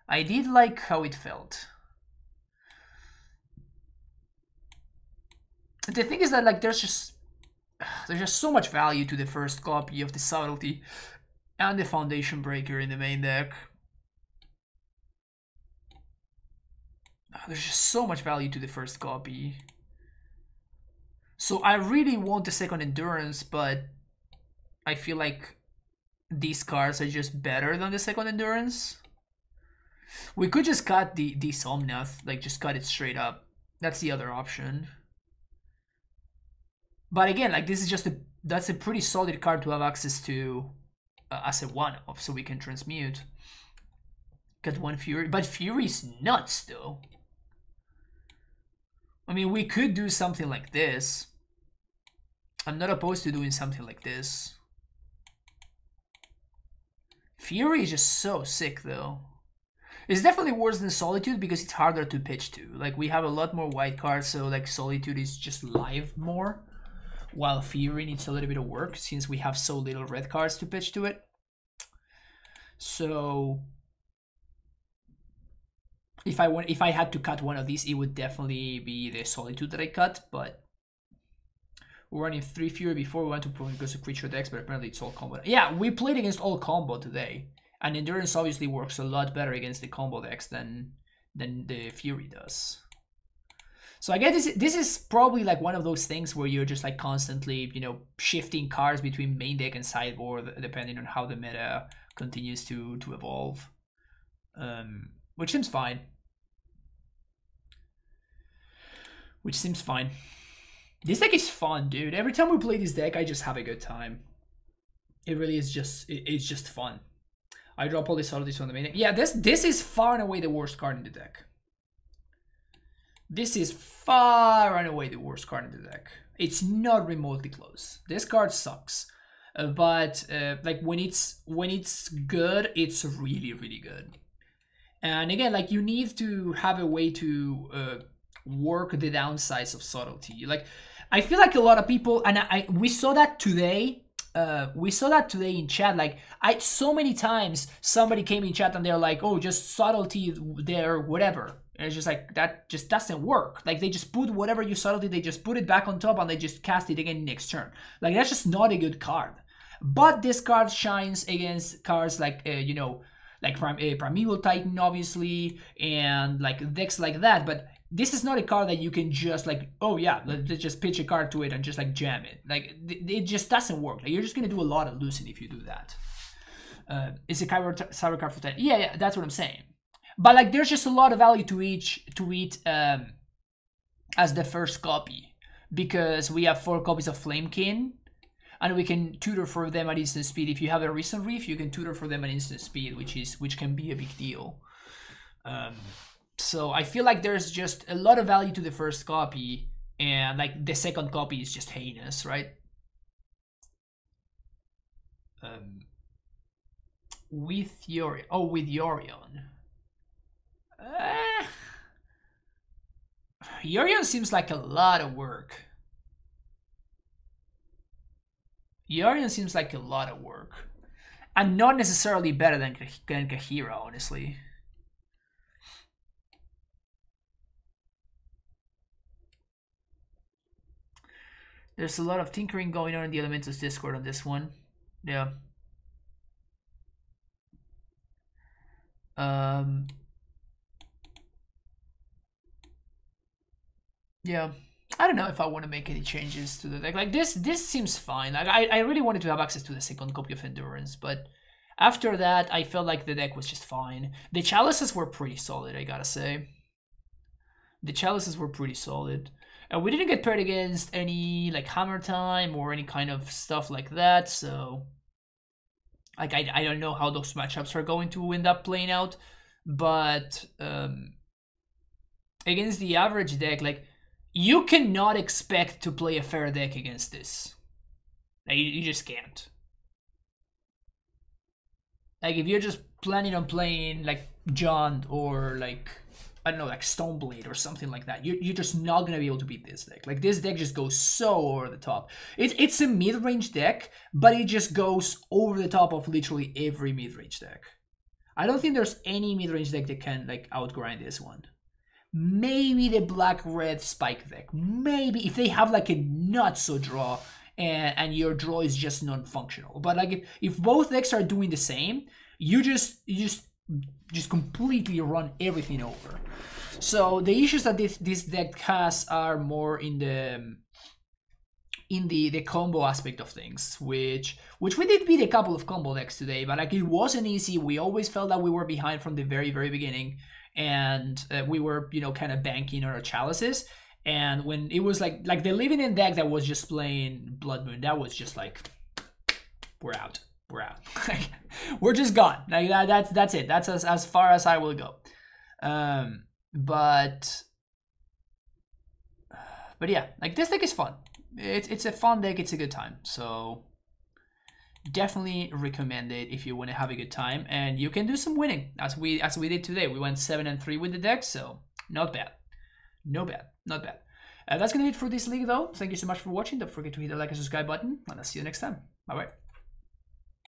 I did like how it felt. The thing is that, like, there's just so much value to the first copy of the Subtlety and the Foundation Breaker in the main deck. There's just so much value to the first copy. So I really want the second Endurance, but I feel like these cards are just better than the second Endurance. We could just cut the Somnath, like just cut it straight up. That's the other option. But again, like, this is just that's a pretty solid card to have access to as a one-off, so we can transmute. Get one Fury, but Fury's nuts though. I mean, we could do something like this. I'm not opposed to doing something like this. Fury is just so sick though. It's definitely worse than Solitude because it's harder to pitch to. Like, we have a lot more white cards, so like Solitude is just live more, while Fury needs a little bit of work since we have so little red cards to pitch to it. So if I had to cut one of these, it would definitely be the Solitude that I cut, but we're running 3 Fury before we went to prove because of creature decks, but apparently it's all combo. Yeah, we played against all combo today, and Endurance obviously works a lot better against the combo decks than the Fury does. So I guess this is probably like one of those things where you're just like constantly, you know, shifting cards between main deck and sideboard depending on how the meta continues to evolve, which seems fine. This deck is fun, dude. Every time we play this deck, I just have a good time. It really is just, it's just fun. I drop all these subtleties on the main deck. Yeah, this is far and away the worst card in the deck. This is far and away the worst card in the deck. It's not remotely close. This card sucks, but like when it's good, it's really, really good. And again, like, you need to have a way to work the downsides of Subtlety. Like, I feel like a lot of people, and we saw that today. We saw that today in chat. Like, so many times somebody came in chat and they're like, "Oh, just Subtlety there, whatever." And it's just like, that just doesn't work. Like, they just put whatever you Subtlety, they just put it back on top and they just cast it again next turn. Like, that's just not a good card. But this card shines against cards like, you know, like Primeval Titan, obviously, and like decks like that. But this is not a card that you can just like, oh yeah, let's just pitch a card to it and just like jam it. Like, it just doesn't work. Like, you're just gonna do a lot of losing if you do that. It's a cyber card for 10. Yeah, that's what I'm saying. But like, there's just a lot of value to it as the first copy, because we have 4 copies of Flamekin, and we can tutor for them at instant speed. If you have a recent Reef, you can tutor for them at instant speed, which can be a big deal. So I feel like there's just a lot of value to the first copy, and like the second copy is just heinous, right? With Yorion. Oh, with Yorion. Yorion seems like a lot of work. Yorion seems like a lot of work. And not necessarily better than Kahira, honestly. There's a lot of tinkering going on in the Elementals Discord on this one. Yeah. Yeah, I don't know if I want to make any changes to the deck. Like this seems fine. Like I really wanted to have access to the second copy of Endurance, but after that, I felt like the deck was just fine. The chalices were pretty solid, I gotta say. The chalices were pretty solid. We didn't get paired against any like Hammer Time or any kind of stuff like that, so like I don't know how those matchups are going to end up playing out, but against the average deck, like you cannot expect to play a fair deck against this. Like, you just can't. Like if you're just planning on playing like Jund or like I don't know, like Stoneblade or something like that, you're just not gonna be able to beat this deck. Like this deck just goes so over the top. It's a mid-range deck, but it just goes over the top of literally every mid-range deck. I don't think there's any mid-range deck that can like outgrind this one. Maybe the black-red spike deck. Maybe if they have like a not-so draw and your draw is just non-functional. But like if both decks are doing the same, you just completely run everything over. So the issues that this deck has are more in the combo aspect of things, which we did beat a couple of combo decks today, but like it wasn't easy. We always felt that we were behind from the very beginning, and we were kind of banking on our chalices. And when it was like the Living End deck that was just playing Blood Moon, that was just like we're out. We're just gone. Like that's it. That's as far as I will go. But yeah, like this deck is fun. It's a fun deck. It's a good time. So definitely recommend it if you want to have a good time, and you can do some winning as we did today. We went 7-3 with the deck, so not bad. Not bad. That's gonna be it for this league, though. Thank you so much for watching. Don't forget to hit the like and subscribe button, and I'll see you next time. Bye bye.